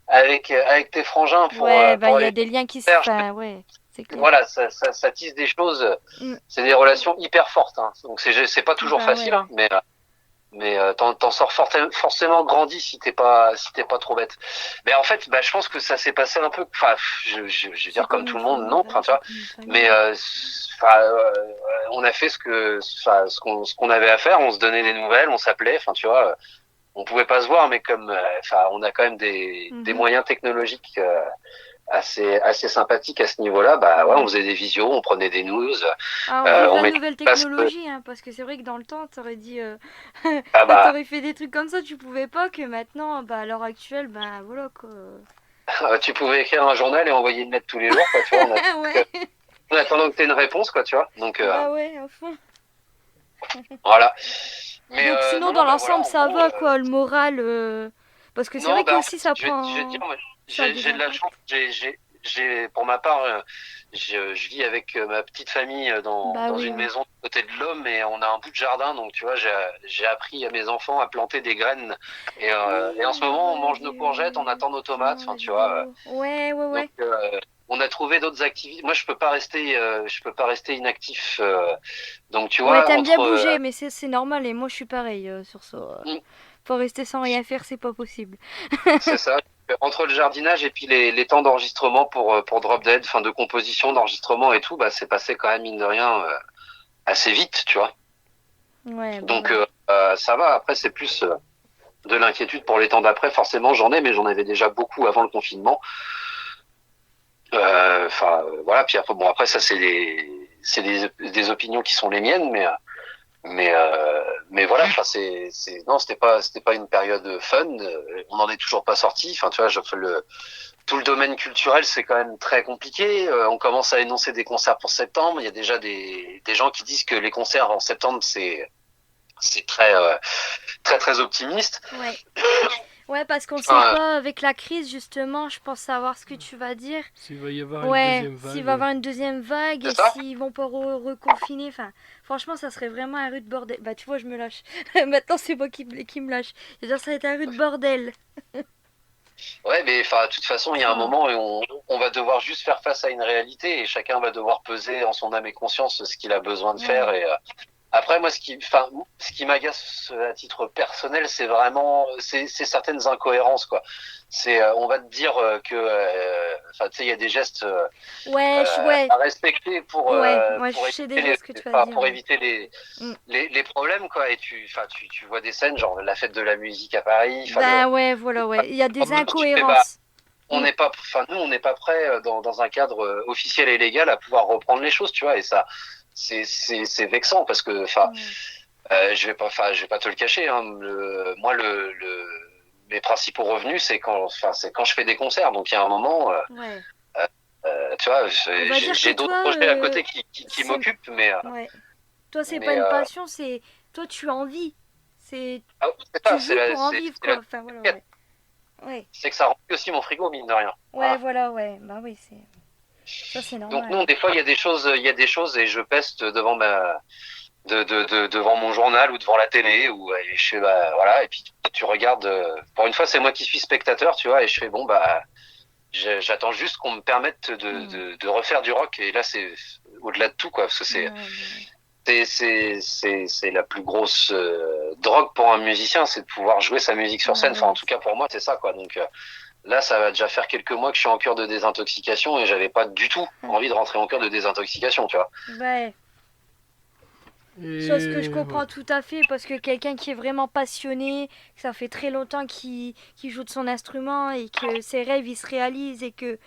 avec tes frangins Ouais, bah pour il y a aller des liens qui se... faire. Enfin, ouais, c'est clair. Voilà, ça tisse des choses. Mm. C'est des relations hyper fortes. Hein. Donc c'est pas toujours Bah facile, ouais. hein, mais t'en sors forcément grandi si t'es pas trop bête. Mais en fait, bah je pense que ça s'est passé un peu. Enfin, je vais C'est dire comme comme tout une le monde, famille, non, bah enfin oui, tu c'est vois. comme une famille. Mais enfin, on a fait ce qu'on avait à faire. On se donnait des nouvelles, on s'appelait. Enfin, tu vois, on pouvait pas se voir, mais comme, enfin, on a quand même des Mhm. moyens technologiques assez sympathiques à ce niveau-là. Bah ouais, on Ouais. faisait des visios, on prenait des news, Alors, vive on la mettait en nouvelle place. technologie, hein, parce que c'est vrai que dans le temps, t'aurais dit, Ah bah, t'aurais fait des trucs comme ça, tu pouvais pas, que maintenant, bah, à l'heure actuelle, bah, voilà, quoi. tu pouvais écrire un journal et envoyer une lettre tous les jours, quoi, tu vois, Ouais, en attendant que tu aies une réponse, quoi, tu vois. Donc bah ouais, à fond. voilà. Mais Donc sinon, non, dans bah voilà, l'ensemble, en ça gros, va, quoi, le moral, parce que c'est non, vrai que bah en aussi, fait, ça je vais te dire, prend... moi, Ça a des j'ai de la chance. impacts. Pour ma part, je vis avec ma petite famille Bah dans oui, une ouais. maison à côté de l'homme et on a un bout de jardin, donc tu vois, j'ai appris à mes enfants à planter des graines et en ce Oui, moment, on j'avais mange nos courgettes, on vu attend nos tomates, justement enfin, la tu vois. vidéo. Ouais, ouais, Donc, ouais. on a trouvé d'autres activités. Moi, je peux pas rester inactif. Donc, tu Ouais, vois, t'aimes bien entre bouger, mais c'est normal, et moi, je suis pareil sur ça. Faut rester sans rien faire, c'est pas possible. c'est ça. Entre le jardinage et puis les temps d'enregistrement pour Drop Dead, fin de composition, d'enregistrement et tout, bah, c'est passé quand même, mine de rien, assez vite, tu vois. Ouais, bah Donc, ouais. ça va. Après, c'est plus de l'inquiétude pour les temps d'après. Forcément, j'en ai, mais j'en avais déjà beaucoup avant le confinement. Enfin, voilà. Puis après, bon, après, ça, c'est des opinions qui sont les miennes, mais voilà. Enfin, non, c'était pas une période fun. On n'en est toujours pas sorti. Enfin, tu vois, tout le domaine culturel, c'est quand même très compliqué. On commence à énoncer des concerts pour septembre. Il y a déjà des gens qui disent que les concerts en septembre, c'est très optimiste. Ouais. Ouais, parce qu'on sait Enfin, pas, avec la crise, justement, je pense savoir ce que tu vas dire. S'il va y avoir une Ouais, deuxième s'il vague, va y ouais. avoir une deuxième vague c'est et ça. s'ils vont pas reconfiner, enfin, franchement, ça serait vraiment un rude bordel. Bah, tu vois, je me lâche. Maintenant, c'est moi qui me lâche. C'est-à-dire, ça va être un rude bordel. Ouais, mais enfin, de toute façon, il y a un Ah. moment où on va devoir juste faire face à une réalité et chacun va devoir peser en son âme et conscience ce qu'il a besoin de faire. Ouais. Et après, moi, ce qui m'agace à titre personnel, c'est vraiment, c'est certaines incohérences, quoi. On va te dire enfin, tu sais, il y a des gestes Ouais, ouais, à respecter ouais, je pour sais éviter déjà ce que tu vas dire, pour ouais. éviter Mm. les problèmes, quoi. Et tu vois des scènes, genre la fête de la musique à Paris, enfin Bah ouais, voilà, ouais. Il y a des tu fais, bah, incohérences. on Mm. n'est pas, enfin nous, on n'est pas prêt dans un cadre officiel et légal à pouvoir reprendre les choses, tu vois. Et ça, c'est vexant parce que, enfin, Ouais. je vais pas te le cacher. Hein, moi, mes principaux revenus, c'est quand je fais des concerts. Donc il y a un moment, Ouais. tu vois, On va dire que j'ai d'autres toi, projets à côté qui c'est... m'occupent, Ouais. Toi, c'est pas mais une passion, c'est... Toi, tu en vis. C'est... ah oui, c'est ça, Tu joues pour en vivre, c'est la quoi. Enfin, voilà, quête. ouais. Ouais. C'est que ça remplit aussi mon frigo, mine de rien. Ouais, Voilà. voilà, ouais. Bah oui, c'est... Ça, c'est Donc normal. non, des fois il y a des choses et je peste devant mon journal ou devant la télé ou et je fais bah voilà et puis tu regardes pour une fois c'est moi qui suis spectateur tu vois et je fais bon bah j'attends juste qu'on me permette Hmm. de refaire du rock et là c'est au-delà de tout quoi parce que Ouais, bah ouais. c'est la plus grosse drogue pour un musicien c'est de pouvoir jouer sa musique sur Bah scène enfin en ouais. tout cas pour moi c'est ça quoi donc là ça va déjà faire quelques mois que je suis en cure de désintoxication et j'avais pas du tout envie de rentrer en cure de désintoxication tu vois. Ouais. Chose que je Et ouais. comprends tout à fait, parce que quelqu'un qui est vraiment passionné, que ça fait très longtemps qu'il joue de son instrument et que ses rêves ils se réalisent et que,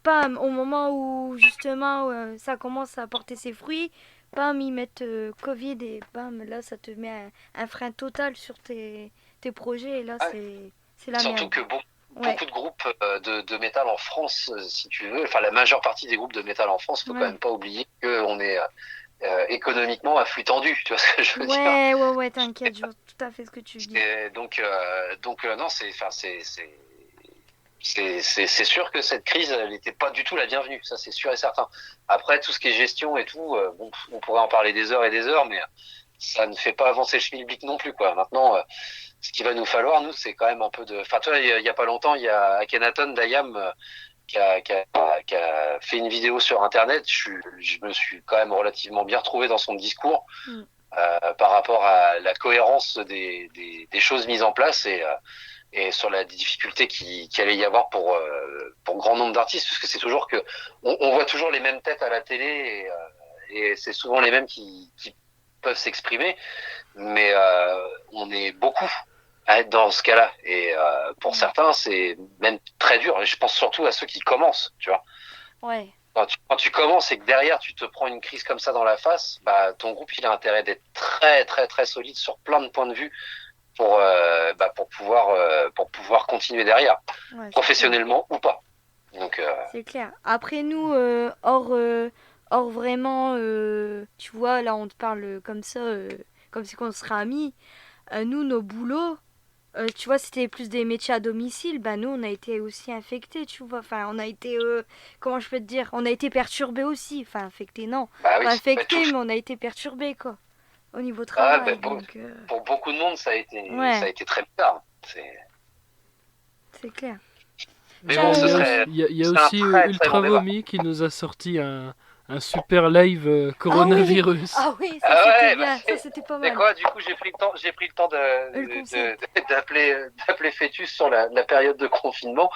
bam, au moment où justement ça commence à porter ses fruits, bam, ils mettent Covid et bam, là ça te met un frein total sur tes projets et là Ah, c'est la surtout merde. que Ouais, beaucoup de groupes de métal en France, si tu veux, enfin la majeure partie des groupes de métal en France, faut quand ouais. même pas oublier qu'on est économiquement à flux tendu, tu vois ce que je veux dire. Ouais, ouais, ouais, t'inquiète, je vois tout à fait ce que tu dis. Donc non, c'est sûr que cette crise, elle n'était pas du tout la bienvenue, ça c'est sûr et certain. Après, tout ce qui est gestion et tout, bon, on pourrait en parler des heures et des heures, mais ça ne fait pas avancer le schmilblick non plus, quoi. Maintenant, ce qu'il va nous falloir, nous, c'est quand même un peu de. Enfin, tu vois, il y a pas longtemps, il y a Akhenaton Dayam qui a fait une vidéo sur Internet. Je me suis quand même relativement bien retrouvé dans son discours par rapport à la cohérence des choses mises en place et sur la difficulté qu'il allait y avoir pour grand nombre d'artistes, parce que c'est toujours que on voit toujours les mêmes têtes à la télé et c'est souvent les mêmes qui peuvent s'exprimer, mais on est beaucoup à être dans ce cas-là. Et pour certains, c'est même très dur. Et je pense surtout à ceux qui commencent, tu vois. Ouais. Quand tu commences et que derrière tu te prends une crise comme ça dans la face, bah ton groupe il a intérêt d'être très très très solide sur plein de points de vue pour pouvoir continuer derrière, Ouais, professionnellement ou pas. Donc c'est clair. Après nous, hors vraiment, tu vois, là on te parle comme ça, comme si on serait amis. Nous, nos boulots, tu vois, c'était plus des métiers à domicile. Bah nous, on a été aussi infectés, tu vois. Enfin, on a été, comment je peux te dire, on a été perturbés aussi. Enfin, infectés, non. bah oui, Pas bah, infectés, mais on a été perturbés, quoi, au niveau bah, travail. pour, Donc, pour beaucoup de monde ça a ouais, été très bizarre. c'est clair. Mais Tiens, bon, ce Il y a serait un aussi très très Ultra bon débat. Vomi qui nous a sorti un super live ah oui, coronavirus. ah oui, ça Ah c'était ouais, bah bien, ça c'était pas c'est mal. quoi, du coup, j'ai pris le temps Le concept. d'appeler Fœtus sur la période de confinement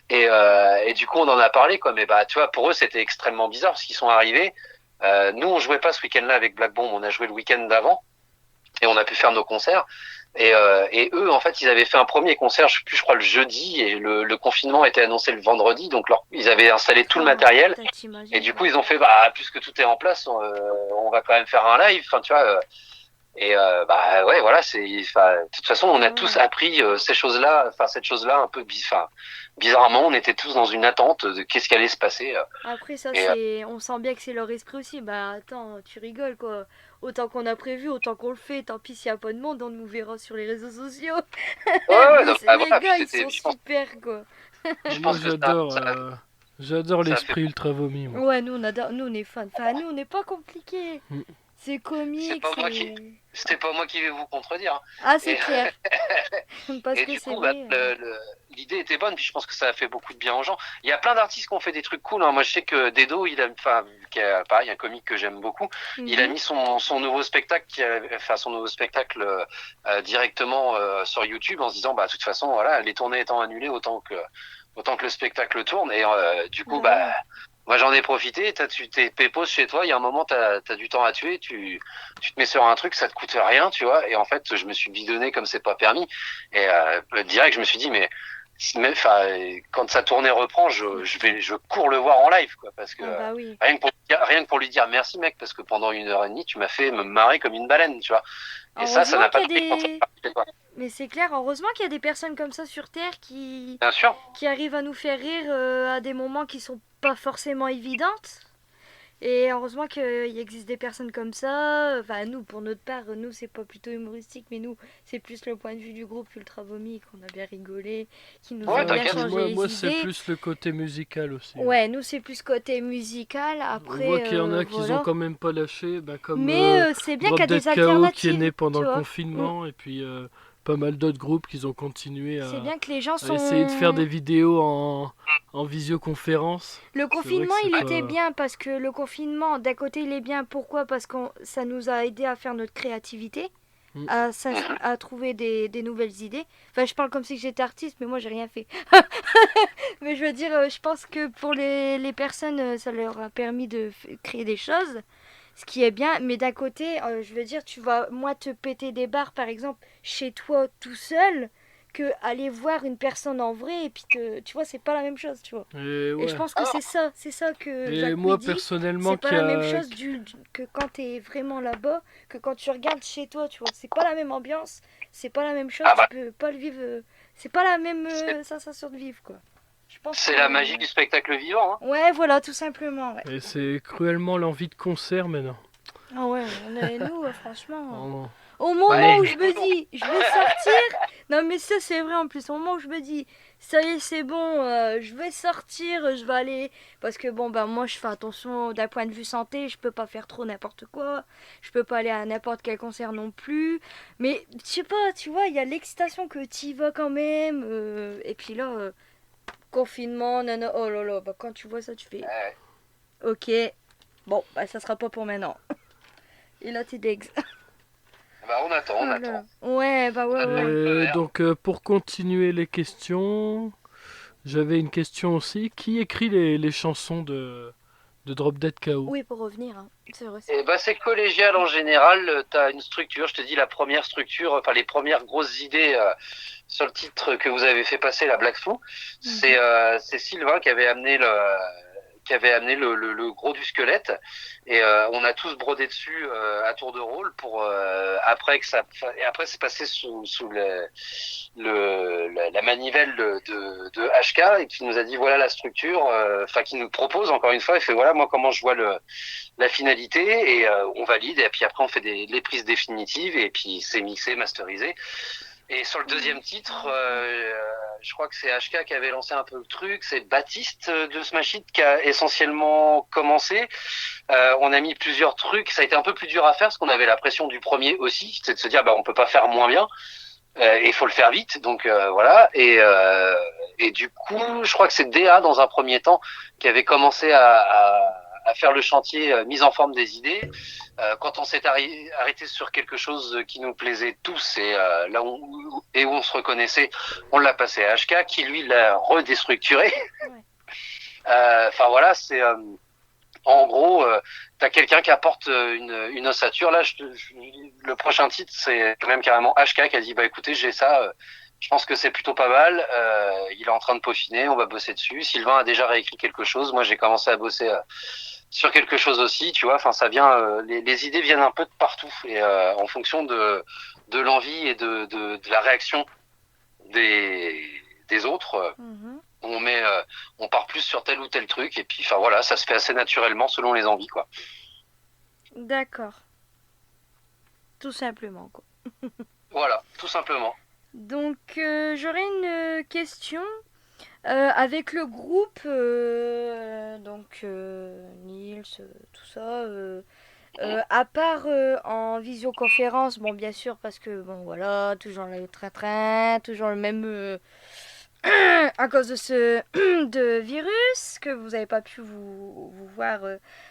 et du coup on en a parlé quoi. Mais bah tu vois, pour eux c'était extrêmement bizarre parce qu'ils sont arrivés. Nous on jouait pas ce week-end-là avec Black Bomb, on a joué le week-end d'avant et on a pu faire nos concerts. Et eux en fait ils avaient fait un premier concert, je sais plus, je crois le jeudi et le confinement était annoncé le vendredi, donc ils avaient installé tout le Ah, matériel. Et t'imagines du quoi. coup, ils ont fait, bah, puisque tout est en place, on va quand même faire un live. Enfin, tu vois. Bah ouais, voilà. De toute façon, on a tous Ouais. appris ces choses-là. Enfin, cette chose-là, un peu bizarrement, on était tous dans une attente de qu'est-ce qui allait se passer. Après ça Et c'est, on sent bien que c'est leur esprit aussi. Bah attends, tu rigoles quoi. Autant qu'on a prévu, autant qu'on le fait. Tant pis s'il y a pas de monde, on nous verra sur les réseaux sociaux. ouais, Mais donc, bah, les voilà. Puis gars, ils c'était, sont super quoi. je Moi pense que j'adore ça a fait. l'esprit Ultra Vomi, moi. Ouais, nous on adore, nous on est fans. Enfin, nous on n'est pas compliqué. Mm. C'est C'est comique, pas moi c'est. c'était pas moi qui vais vous contredire. Hein. Ah, c'est Et, clair. Parce Et que du c'est coup, bah, vrai. l'idée était bonne, puis je pense que ça a fait beaucoup de bien aux gens. Il y a plein d'artistes qui ont fait des trucs cool. Hein. Moi, je sais que Dedo, pareil, un comique que j'aime beaucoup, il a Mhm. mis son nouveau spectacle, son nouveau spectacle directement sur YouTube en se disant, bah, de toute façon, voilà, les tournées étant annulées, autant que le spectacle tourne. Et du coup, Bah bah, ouais. moi, j'en ai profité. T'es pépos chez toi. Il y a un moment, t'as du temps à tuer. Tu te mets sur un truc, ça te coûte rien, tu vois. Et en fait, je me suis bidonné comme c'est pas permis. Et direct, je me suis dit, mais enfin, quand sa tournée reprend, je cours le voir en live, quoi, parce que Ah bah oui. rien que pour lui dire merci, mec, parce que pendant 1 heure et demie, tu m'as fait me marrer comme une baleine, tu vois. Et ça Heureusement n'a pas qu'il y a de prix quand ça des. arrive chez toi. Mais c'est clair, heureusement qu'il y a des personnes comme ça sur Terre Bien sûr. qui arrivent à nous faire rire à des moments qui sont pas forcément évidentes. Et heureusement qu'il existe des personnes comme ça. Enfin, nous, pour notre part, nous, c'est pas plutôt humoristique, mais nous, c'est plus le point de vue du groupe Ultra Vomi, qu'on a bien rigolé, qui nous Ouais, ont bien t'inquiète. changé Moi, les c'est idées. plus le côté musical aussi. Ouais, nous, c'est plus côté musical. On voit Après, qu'il y en a qui ont voilà. quand même pas lâché, bah, comme Mais c'est bien qu'il y Drop a des Dead KO qui est alternatives, né pendant tu le vois. confinement, et puis pas mal d'autres groupes qui ont continué C'est bien que les gens à essayer de faire sont. des vidéos en visioconférence. Le C'est vrai que confinement, c'est il était pas... bien parce que le confinement, d'un côté, il est bien. Pourquoi? Parce que ça nous a aidé à faire notre créativité, Mm. à trouver des nouvelles idées. Enfin, je parle comme si j'étais artiste, mais moi, j'ai rien fait. Mais je veux dire, je pense que pour les personnes, ça leur a permis de créer des choses, ce qui est bien. Mais d'un côté, je veux dire, tu vas, moi, te péter des barres, par exemple, chez toi, tout seul, que aller voir une personne en vrai, et puis, tu vois, c'est pas la même chose, tu vois. Et Et je ouais. pense que c'est ça que Et Jacques moi, dit. personnellement, C'est pas la même chose que quand t'es vraiment là-bas, que quand tu regardes chez toi, tu vois. C'est pas la même ambiance, c'est pas la même chose, Ah tu bah, peux pas le vivre. C'est pas la même c'est sensation de vivre, quoi. Je pense c'est que. la magie du spectacle vivant. Hein. Ouais, voilà, tout simplement, ouais. Et c'est cruellement l'envie de concert maintenant. Ah ouais, nous, franchement. Au moment Ouais. où je me dis, je vais sortir. Non, mais ça, c'est vrai en plus. Au moment où je me dis, ça y est, c'est bon, je vais sortir, je vais aller. Parce que bon, ben moi, je fais attention d'un point de vue santé, je peux pas faire trop n'importe quoi. Je peux pas aller à n'importe quel concert non plus. Mais je sais pas, tu vois, il y a l'excitation que tu y vas quand même. Et puis là, confinement, non, oh là là, bah quand tu vois ça, tu fais, Ouais. ok, bon, bah ça sera pas pour maintenant. Et là, t'es deg. Bah, on attend, on Oh là attend. là. Ouais, bah On ouais, attend ouais. le feu vert. Donc pour continuer les questions, j'avais une question aussi. Qui écrit les chansons de Drop Dead KO? Oui, pour revenir, hein. C'est vrai ça. Et bah, c'est collégial en général. T'as une structure, je te dis la première structure, enfin les premières grosses idées sur le titre que vous avez fait passer, la Black Flu. Mhm. C'est Sylvain qui avait amené le gros du squelette et on a tous brodé dessus à tour de rôle pour après que ça et après c'est passé sous la manivelle de HK et qui nous a dit voilà la structure enfin qui nous propose encore une fois il fait voilà moi comment je vois la finalité et on valide et puis après on fait les prises définitives et puis c'est mixé masterisé. Et sur le deuxième titre, je crois que c'est HK qui avait lancé un peu le truc. C'est Baptiste de Smash Hit qui a essentiellement commencé. On a mis plusieurs trucs. Ça a été un peu plus dur à faire parce qu'on avait la pression du premier aussi, c'est de se dire bah on peut pas faire moins bien. Et il faut le faire vite, donc voilà. Et du coup, je crois que c'est DA dans un premier temps qui avait commencé à faire le chantier mise en forme des idées. Quand on s'est arrêté sur quelque chose qui nous plaisait tous et là où, et où on se reconnaissait, on l'a passé à HK qui lui l'a redéstructuré. Ouais. Enfin voilà, c'est en gros, t'as quelqu'un qui apporte une ossature. Là, le prochain titre, c'est même carrément HK qui a dit bah écoutez, j'ai ça. Je pense que c'est plutôt pas mal. Il est en train de peaufiner, on va bosser dessus. Sylvain a déjà réécrit quelque chose. Moi, j'ai commencé à bosser sur quelque chose aussi. Tu vois, enfin, ça vient. Les idées viennent un peu de partout et en fonction de l'envie et de la réaction des autres. Mhm. On part plus sur tel ou tel truc et puis enfin voilà ça se fait assez naturellement selon les envies quoi. D'accord. Tout simplement, quoi. Voilà tout simplement. Donc, j'aurais une question. Avec le groupe, donc Nils, tout ça, à part en visioconférence, bon, bien sûr, parce que, bon, voilà, toujours le train-train, toujours le même. À cause de ce de virus que vous n'avez pas pu vous voir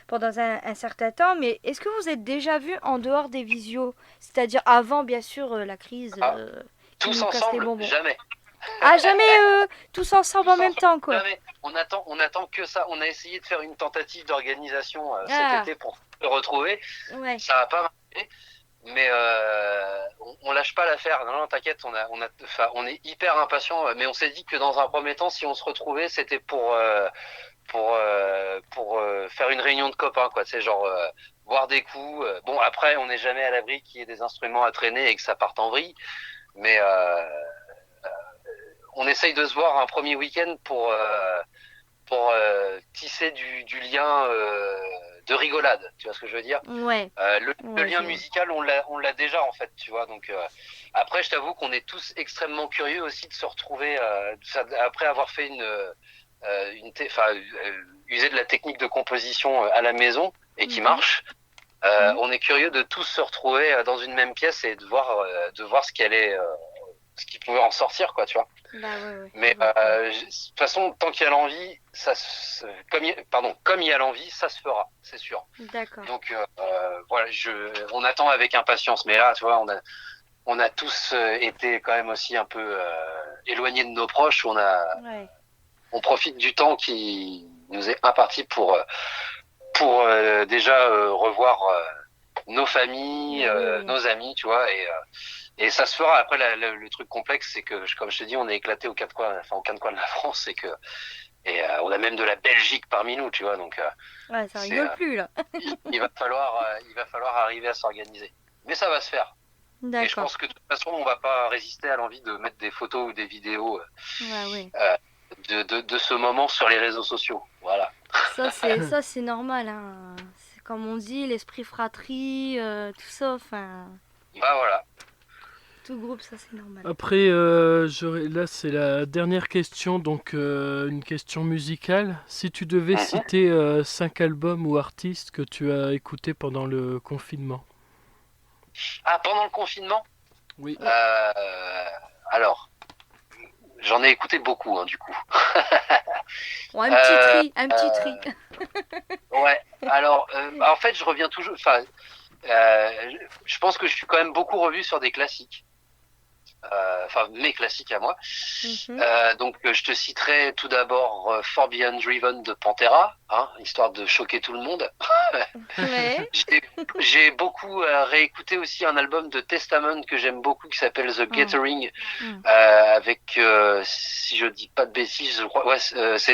pendant un certain temps, mais est-ce que vous êtes déjà vu en dehors des visios, c'est-à-dire avant bien sûr la crise Ah, qui tous nous casse les ensemble bonbons? jamais. Ah jamais tous ensemble Tous en même ensemble temps quoi. jamais. On attend que ça. On a essayé de faire une tentative d'organisation cet Ah été pour se retrouver. ouais. Ça a pas marché. Mais on lâche pas l'affaire. Non, non, t'inquiète, enfin, on est hyper impatient. Mais on s'est dit que dans un premier temps, si on se retrouvait, c'était pour faire une réunion de copains, quoi. C'est genre boire des coups. Bon, après, on n'est jamais à l'abri qu'il y ait des instruments à traîner et que ça parte en vrille. Mais on essaye de se voir un premier week-end pour tisser du lien de rigolade. Tu vois ce que je veux dire? Ouais. Le Ouais, lien je vois. musical, on l'a déjà en fait, tu vois. Donc après, je t'avoue qu'on est tous extrêmement curieux aussi de se retrouver après avoir fait user de la technique de composition à la maison et qui Mhm. marche. Mhm. On est curieux de tous se retrouver dans une même pièce et de voir ce qui pouvait en sortir, quoi, tu vois. Bah ouais, ouais, je Mais vois. de toute façon, tant qu'il y a l'envie, comme il y a l'envie, ça se fera, c'est sûr. D'accord. Donc voilà, on attend avec impatience. Mais là, tu vois, on a tous été quand même aussi un peu éloignés de nos proches. Ouais. On profite du temps qui nous est imparti pour déjà revoir nos familles, Bah oui, oui. nos amis, tu vois. Et ça se fera. Après, le truc complexe, c'est que, comme je te dis, on est éclaté aux quatre coins de la France, et on a même de la Belgique parmi nous, tu vois. Donc, Ouais, ça c'est, rigole plus là. il va falloir arriver à s'organiser. Mais ça va se faire. Et je D'accord. pense que de toute façon, on va pas résister à l'envie de mettre des photos ou des vidéos Ouais, ouais. de ce moment sur les réseaux sociaux. Voilà. Ça c'est normal hein. C'est comme on dit l'esprit fratrie tout ça enfin Bah voilà. Tout groupe, ça c'est normal. Après, là, c'est la dernière question, donc une question musicale. Si tu devais Mhm. citer 5 albums ou artistes que tu as écoutés pendant le confinement. Ah, pendant le confinement? Oui. Alors, j'en ai écouté beaucoup, hein, du coup. Bon, un petit Euh, tri, un petit tri. Ouais. Alors, en fait, je reviens toujours. Enfin, je pense que je suis quand même beaucoup revu sur des classiques. Enfin, mes classiques à moi. Mhm. Donc, je te citerai tout d'abord For Beyond Driven de Pantera, hein, histoire de choquer tout le monde. Ouais. J'ai beaucoup réécouté aussi un album de Testament que j'aime beaucoup qui s'appelle The Gathering, Mm. avec, si je dis pas de bêtises, je crois, ouais,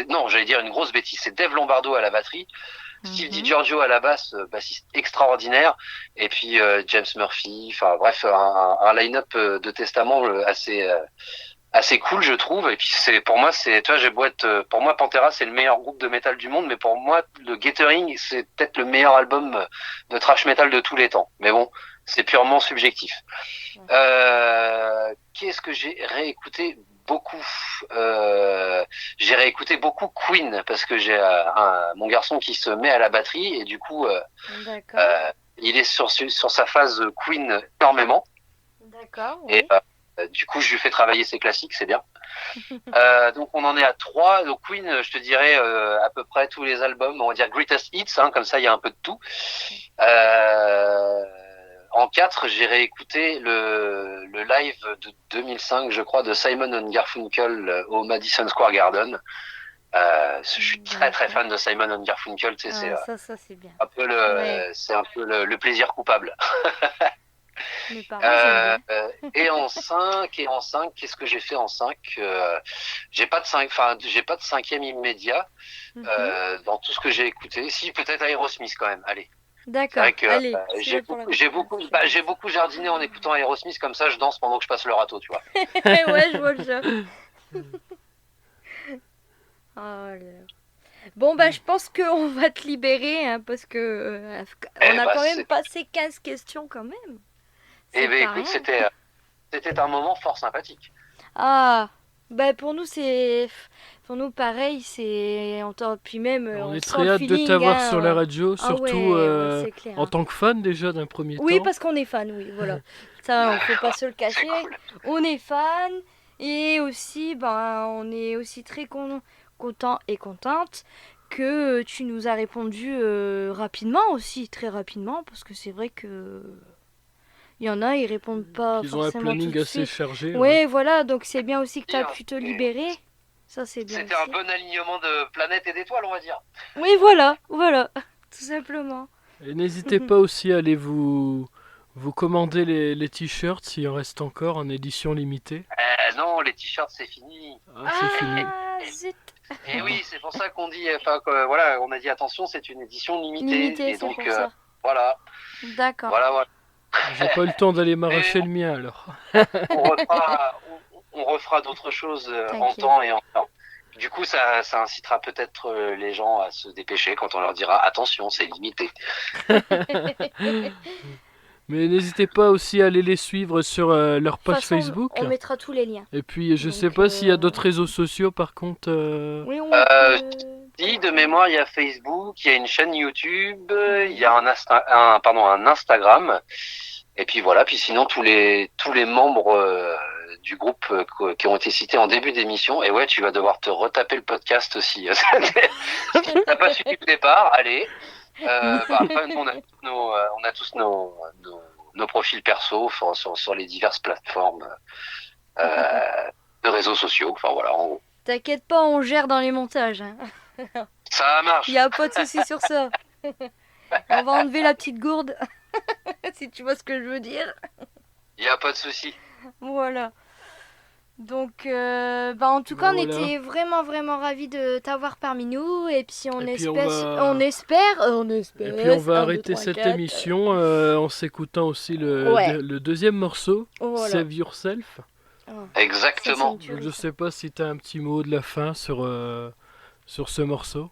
non, j'allais dire une grosse bêtise, c'est Dave Lombardo à la batterie, Steve Mhm. DiGiorgio à la basse, bassiste extraordinaire, et puis James Murphy, enfin bref, un line-up de Testament assez cool, je trouve. Et puis pour moi, tu vois, j'ai beau être, pour moi, Pantera, c'est le meilleur groupe de métal du monde, mais pour moi, le Gathering, c'est peut-être le meilleur album de thrash metal de tous les temps. Mais bon, c'est purement subjectif. Qu'est-ce que j'ai réécouté beaucoup? J'ai réécouté beaucoup Queen parce que j'ai mon garçon qui se met à la batterie et du coup, D'accord. il est sur sa phase Queen énormément. D'accord, Et oui. du coup, je lui fais travailler ses classiques, c'est bien. Donc on en est à 3. Donc Queen, je te dirais à peu près tous les albums, on va dire Greatest Hits, hein, comme ça il y a un peu de tout. En 4, j'ai réécouté le live de 2005, je crois, de Simon and Garfunkel au Madison Square Garden. Je suis très très fan de Simon and Garfunkel, tu sais, Ah, ça c'est bien. un peu Ouais. c'est un peu le plaisir coupable. Mes parents aiment bien. Et en 5, qu'est-ce que j'ai fait en 5? J'ai pas de 5, enfin, j'ai pas de cinquième immédiat Mhm. dans tout ce que j'ai écouté. Si, peut-être Aerosmith quand même. Allez. C'est D'accord. vrai que Allez, j'ai pour la j'ai beaucoup jardiné en écoutant Aerosmith, comme ça je danse pendant que je passe le râteau, tu vois. Ouais, je vois le jeu. Oh là là. Bon, bah, je pense qu'on va te libérer, hein, parce que on Eh a bah, quand même passé 15 questions quand même. eh C'est ben, pas écoute, rien. c'était un moment fort sympathique. Ah, bah pour nous c'est, pour nous pareil, c'est, puis même On on est sent très le hâte de feeling, t'avoir sur hein. la radio, Ah surtout ouais, ouais, c'est clair, en hein. tant que fan déjà d'un premier Oui, temps. parce qu'on est fan, oui, voilà. Ça, on faut pas se le C'est cacher. cool. On est fan et aussi, ben, on est aussi très content et contente que tu nous as répondu rapidement aussi, très rapidement, parce que c'est vrai que il y en a, ils répondent pas Ils ont un forcément tout planning de assez suite. chargé. Ouais. Ouais, voilà, donc c'est bien aussi que tu as pu te Et libérer. Ça, c'est bien c'était un aussi. bon alignement de planètes et d'étoiles, on va dire. Oui, voilà, voilà, tout simplement. Et n'hésitez pas aussi à aller vous commander les t-shirts s'il en reste encore en édition limitée. Non, les t-shirts, c'est fini. Ah, c'est fini. Ah, zut. Et oui, c'est pour ça qu'on dit, enfin, voilà, on a dit attention, c'est une édition limitée. Limité, Et c'est donc, pour ça. voilà, D'accord. voilà. J'ai pas eu le temps d'aller Mais m'arracher le mien alors. on refera d'autres choses en T'inquiète. temps et en temps. Du coup, ça incitera peut-être les gens à se dépêcher quand on leur dira attention, c'est limité. Mais n'hésitez pas aussi à aller les suivre sur leur De toute page façon, Facebook. on mettra tous les liens. Et puis je sais Donc, pas s'il y a d'autres réseaux sociaux par contre. oui, on Euh, peut... Si, de mémoire, il y a Facebook, il y a une chaîne YouTube, Ouais. il y a un Instagram. Et puis voilà, puis sinon tous les membres du groupe qui ont été cités en début d'émission. Et ouais, tu vas devoir te retaper le podcast aussi. T'as pas suivi le départ, allez. Après, nous, on a tous nos profils perso sur les diverses plateformes de réseaux sociaux. Enfin voilà, en gros. T'inquiète pas, on gère dans les montages, hein. Ça marche. Y a pas de souci sur ça. On va enlever la petite gourde, si tu vois ce que je veux dire. Il y a pas de souci. Voilà. Donc, en tout cas, on Voilà. était vraiment ravis de t'avoir parmi nous. Et puis, on Et puis, espère, on espère. Et puis on va 1, 2, arrêter 3, cette 4. émission en s'écoutant aussi Ouais. le deuxième morceau, Voilà. Save Yourself. Oh, Exactement. ça, c'est une Donc, tuerie, je ça. sais pas si tu as un petit mot de la fin sur ce morceau.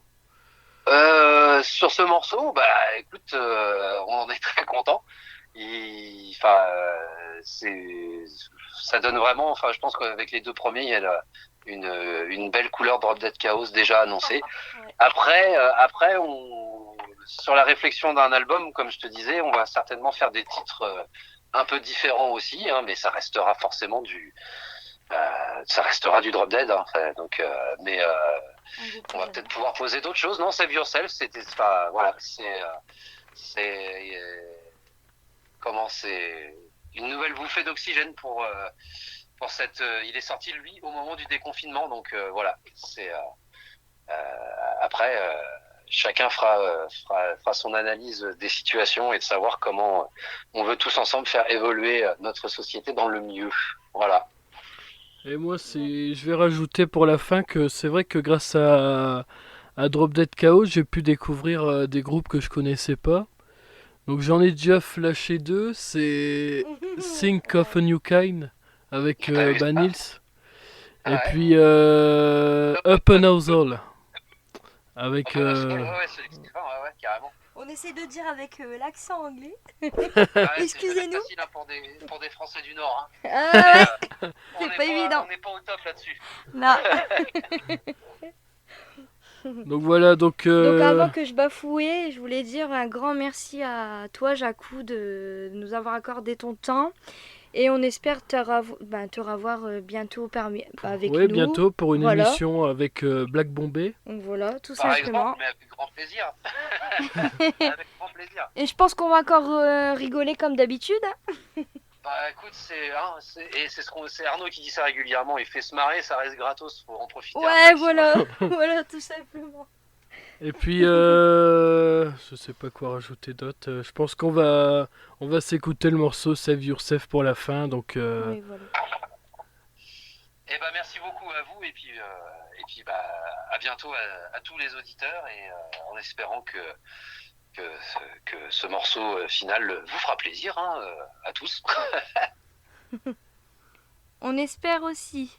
Sur ce morceau, bah écoute, on en est très content. Enfin, ça donne vraiment. Enfin, je pense qu'avec les deux premiers, il y a une belle couleur Drop Dead Chaos déjà annoncée. Ouais. Après, sur la réflexion d'un album, comme je te disais, on va certainement faire des titres un peu différents aussi, hein, mais ça restera forcément ça restera du Drop Dead. Hein, donc, on va peut-être pouvoir poser d'autres choses. Non, Save Yourself, voilà, c'est une nouvelle bouffée d'oxygène pour cette. Il est sorti lui au moment du déconfinement, donc voilà. Après, chacun fera son analyse des situations et de savoir comment on veut tous ensemble faire évoluer notre société dans le mieux. Voilà. Et moi, je vais rajouter pour la fin que c'est vrai que grâce à Drop Dead Chaos, j'ai pu découvrir des groupes que je connaissais pas. Donc j'en ai déjà flashé deux, c'est Think of a New Kind avec Nils. Et puis Up and All avec... Ouais, carrément. On essaie de dire avec l'accent anglais. Excusez-nous. C'est facile pour des Français du Nord. Hein. Ah ouais, c'est pas évident. On n'est pas au top là-dessus. Non. Donc voilà, donc avant que je bafouais, je voulais dire un grand merci à toi, Jacou, de nous avoir accordé ton temps. Et on espère te revoir bientôt avec nous. Oui, bientôt pour une émission avec Black Bombay. Donc voilà, tout Par simplement. Exemple, mais avec grand plaisir. Avec grand plaisir. Et je pense qu'on va encore rigoler comme d'habitude. Bah écoute, c'est Arnaud qui dit ça régulièrement. Il fait se marrer, ça reste gratos, faut en profiter. Ouais, voilà, voilà, tout simplement. Et puis, je sais pas quoi rajouter d'autre. Je pense qu'on va s'écouter le morceau Save Yourself pour la fin. Donc, Oui, voilà. Et bah merci beaucoup à vous et puis à bientôt à tous les auditeurs et en espérant que ce morceau final vous fera plaisir à tous. On espère aussi.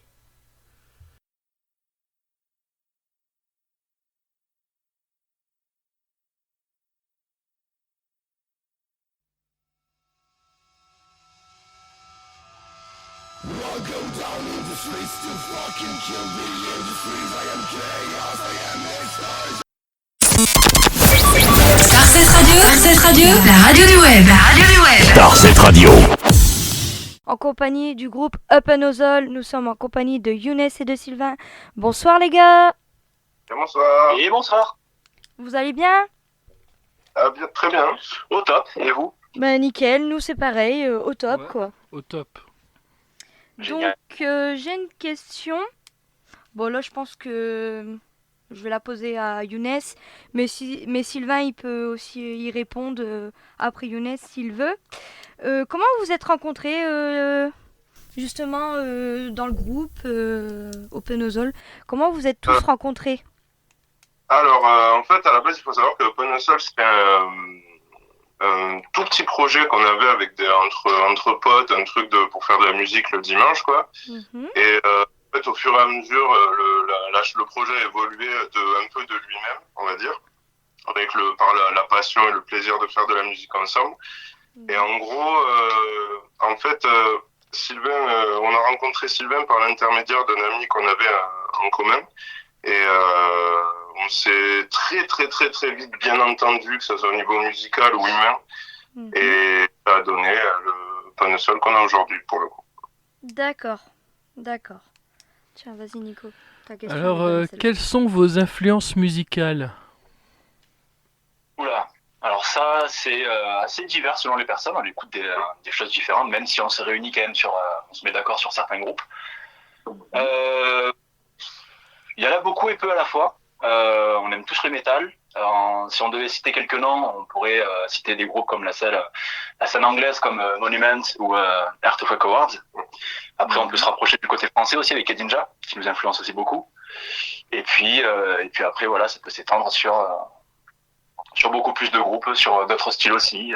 Starset Radio, la radio du web. Starset Radio. En compagnie du groupe Up and Ozol, nous sommes en compagnie de Younes et de Sylvain. Bonsoir les gars. Bonsoir. Et bonsoir. Vous allez bien? Bien, très bien. Au top. Et vous? Bah nickel, nous c'est pareil, au top Ouais. quoi. au top. Génial. Donc j'ai une question. Bon là je pense que je vais la poser à Younes, mais Sylvain il peut aussi y répondre après Younes s'il veut. Comment vous êtes rencontrés justement dans le groupe Open Ozol? Comment vous êtes tous rencontrés? Alors, en fait, à la base, il faut savoir que Open Soul, c'était un tout petit projet qu'on avait avec entre potes, un truc pour faire de la musique le dimanche, quoi. Mhm. Et en fait, au fur et à mesure, le projet a évolué un peu de lui-même, on va dire, avec par la passion et le plaisir de faire de la musique ensemble. Et en gros, en fait, Sylvain, on a rencontré Sylvain par l'intermédiaire d'un ami qu'on avait en commun. Et on s'est très très très très vite bien entendu, que ce soit au niveau musical ou humain. Mhm. Et ça a donné le Panasol qu'on a aujourd'hui, pour le coup. D'accord. Tiens, vas-y Nico, ta question. Alors, elle est bonne, celle-là. quelles sont vos influences musicales? Oula, alors ça c'est assez divers selon les personnes, on écoute des choses différentes, même si on se réunit quand même on se met d'accord sur certains groupes. Il y en a beaucoup et peu à la fois, on aime tous le métal. Si on devait citer quelques noms, on pourrait citer des groupes comme la scène anglaise comme Monument ou Earth of Records. Après on peut se rapprocher du côté français aussi avec Edinja, qui nous influence aussi beaucoup. Et puis après voilà, ça peut s'étendre sur beaucoup plus de groupes, sur d'autres styles aussi,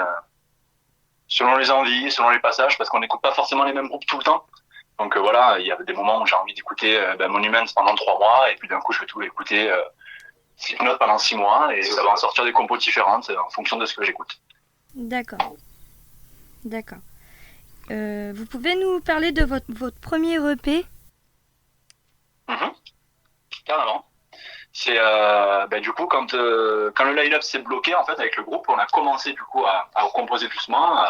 selon les envies, selon les passages, parce qu'on n'écoute pas forcément les mêmes groupes tout le temps. Donc voilà, il y a des moments où j'ai envie d'écouter Monuments pendant 3 mois, et puis d'un coup je vais tout écouter Slipknot pendant 6 mois, et ça va en sortir des compos différentes en fonction de ce que j'écoute. D'accord. D'accord. Vous pouvez nous parler de votre premier EP? Carrément. C'est du coup quand le line-up s'est bloqué en fait avec le groupe, on a commencé du coup à composer doucement.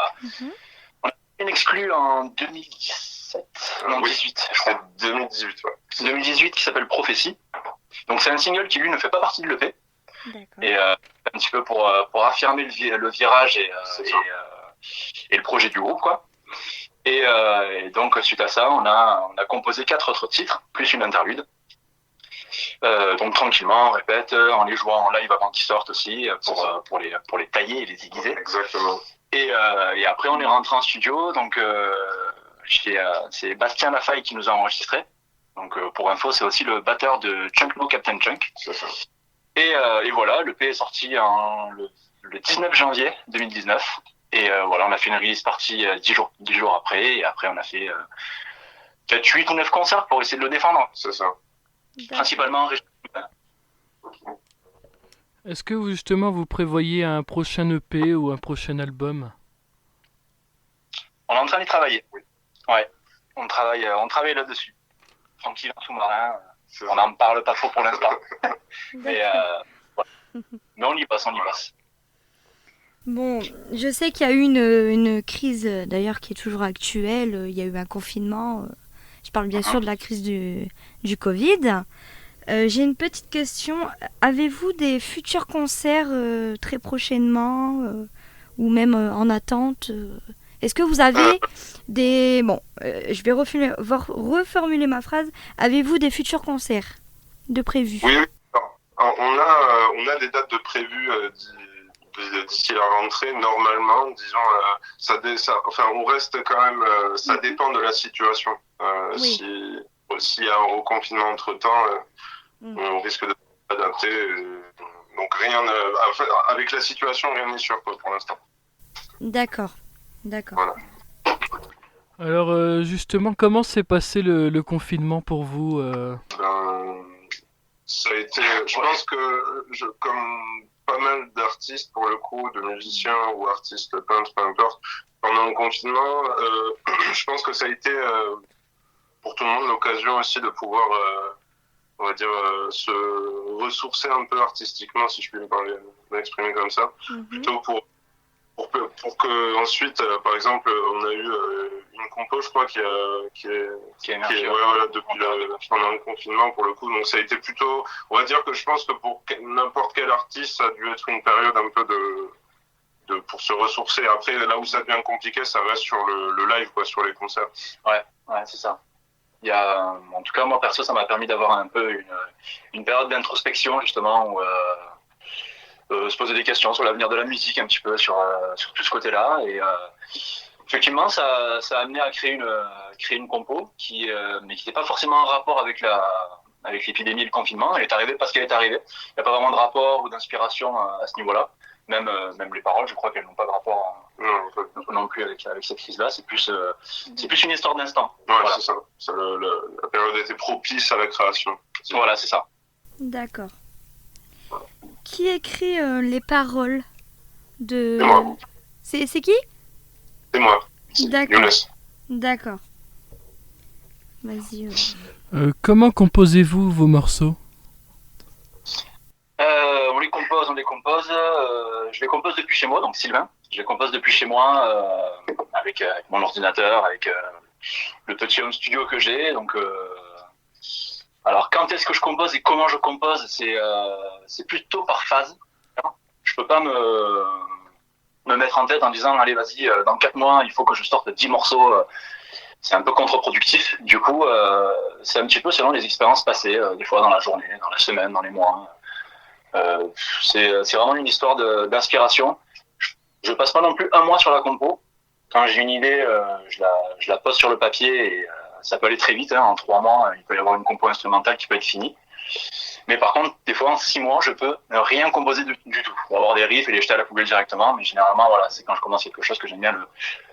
On a fait une exclue en 2017, non oui, 18, je crois. 2018, ouais. 2018 qui s'appelle Prophétie. Donc c'est un single qui lui ne fait pas partie de l'EP. D'accord. Et un petit peu pour affirmer le virage et le projet du groupe quoi. Et donc suite à ça, on a composé 4 autres titres plus une interlude. Donc tranquillement, on répète, en les jouant en live avant qu'ils sortent aussi, pour les tailler et les aiguiser. Exactement. Et après on est rentré en studio, donc c'est Bastien Lafaille qui nous a enregistré. Donc pour info, c'est aussi le batteur de Chunkmo Captain Chunk. C'est ça. Et voilà, l'EP est sorti le 19 janvier 2019. Et voilà, on a fait une release party 10 jours après, et après on a fait peut-être 8 ou 9 concerts pour essayer de le défendre. C'est ça. Principalement en région. Est-ce que justement vous prévoyez un prochain EP ou un prochain album? On est en train d'y travailler. Oui. Ouais, on travaille là-dessus. Tranquille en sous-marin. On n'en parle pas trop pour l'instant. Mais on y passe. Bon, je sais qu'il y a eu une crise, d'ailleurs, qui est toujours actuelle. Il y a eu un confinement. Je parle bien sûr de la crise du Covid. J'ai une petite question. Avez-vous des futurs concerts très prochainement ou même en attente? Est-ce que vous avez des... Bon, je vais reformuler ma phrase. Avez-vous des futurs concerts de prévus? Oui. On a des dates de prévues d'ici la rentrée, normalement, disons, on reste quand même, ça dépend de la situation. Oui. S'il y a un reconfinement entre-temps, on risque de s'adapter. Donc avec la situation, rien n'est sûr pour l'instant. D'accord. Voilà. Alors justement, comment s'est passé le confinement pour vous Ça a été, je pense que comme pas mal d'artistes pour le coup, de musiciens ou artistes peintres, peu importe, pendant le confinement, je pense que ça a été pour tout le monde l'occasion aussi de pouvoir, on va dire, se ressourcer un peu artistiquement, si je puis m'exprimer comme ça, plutôt pour que ensuite, par exemple, on a eu une compo, je crois, qui est émergée depuis pendant le confinement pour le coup. Donc ça a été plutôt, on va dire que je pense que pour n'importe quel artiste, ça a dû être une période un peu pour se ressourcer. Après, là où ça devient compliqué, ça reste sur le live, quoi, sur les concerts. Ouais, c'est ça. En tout cas, moi perso, ça m'a permis d'avoir un peu une période d'introspection justement où se poser des questions sur l'avenir de la musique, un petit peu sur tout ce côté-là. Et effectivement, ça a amené à créer une compo mais qui n'était pas forcément en rapport avec l'épidémie et le confinement. Elle est arrivée parce qu'elle est arrivée. Il n'y a pas vraiment de rapport ou d'inspiration à ce niveau-là. Même les paroles, je crois qu'elles n'ont pas de rapport non plus avec cette crise-là. C'est plus une histoire d'instant. Ouais, voilà. C'est ça. La période était propice à la création. Voilà, c'est ça. D'accord. Qui écrit les paroles de... C'est moi. C'est qui? C'est moi. D'accord. Younes. D'accord. Vas-y. Comment composez-vous vos morceaux? On les compose. Je les compose depuis chez moi, donc Sylvain. Je les compose depuis chez moi avec mon ordinateur, avec le petit home studio que j'ai. Donc, alors, quand est-ce que je compose et comment je compose, c'est plutôt par phase. Je peux pas me mettre en tête en disant allez vas-y, dans 4 mois il faut que je sorte 10 morceaux. C'est un peu contre-productif. Du coup, c'est un petit peu selon les expériences passées, des fois dans la journée, dans la semaine, dans les mois. C'est vraiment une histoire d'inspiration. Je passe pas non plus un mois sur la compo. Quand j'ai une idée, je la pose sur le papier et ça peut aller très vite. En 3 mois, il peut y avoir une compo instrumentale qui peut être finie. Mais par contre, des fois, en 6 mois, je peux ne rien composer du tout. Ou avoir des riffs et les jeter à la poubelle directement. Mais généralement, voilà, c'est quand je commence quelque chose que j'aime bien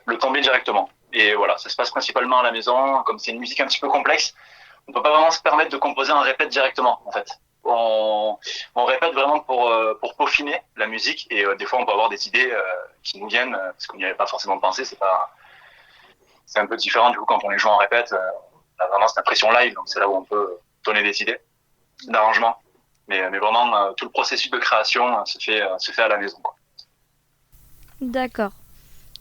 le tomber directement. Et voilà, ça se passe principalement à la maison. Comme c'est une musique un petit peu complexe, on peut pas vraiment se permettre de composer en répète directement, en fait. On répète vraiment pour peaufiner la musique et des fois on peut avoir des idées qui nous viennent, parce qu'on n'y avait pas forcément pensé. C'est un peu différent du coup quand on les joue en répète. On a vraiment cette impression live, donc c'est là où on peut donner des idées d'arrangement. Mais vraiment, tout le processus de création se fait à la maison, quoi. D'accord.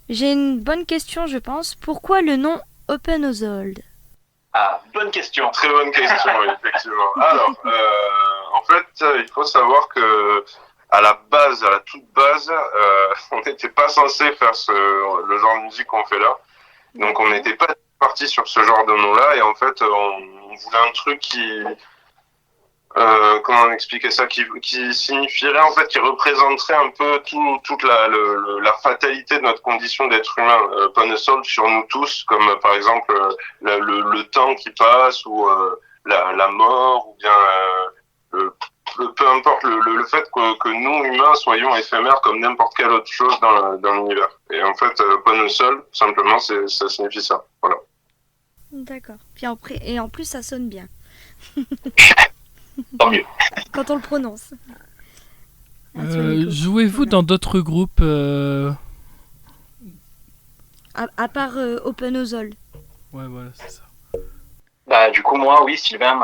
J'ai une bonne question, je pense. Pourquoi le nom Open Ozone? Ah, bonne question. Très bonne question, oui, effectivement. Alors, en fait, il faut savoir que à la toute base, on n'était pas censé faire le genre de musique qu'on fait là. Donc, on n'était pas parti sur ce genre de nom-là. Et en fait, on voulait un truc qui... comment expliquer ça, qui signifierait en fait, qui représenterait un peu toute la fatalité de notre condition d'être humain, Open Soul sur nous tous, comme par exemple le temps qui passe ou la mort ou bien peu importe le fait que nous humains soyons éphémères comme n'importe quelle autre chose dans l'univers. Et en fait, Open Soul, simplement, ça signifie ça. Voilà. D'accord. Puis après, et en plus, ça sonne bien. Tant mieux. Quand on le prononce. Jouez-vous dans d'autres groupes À part Open Ozone. Ouais, voilà, c'est ça. Bah, du coup, moi, oui, Sylvain,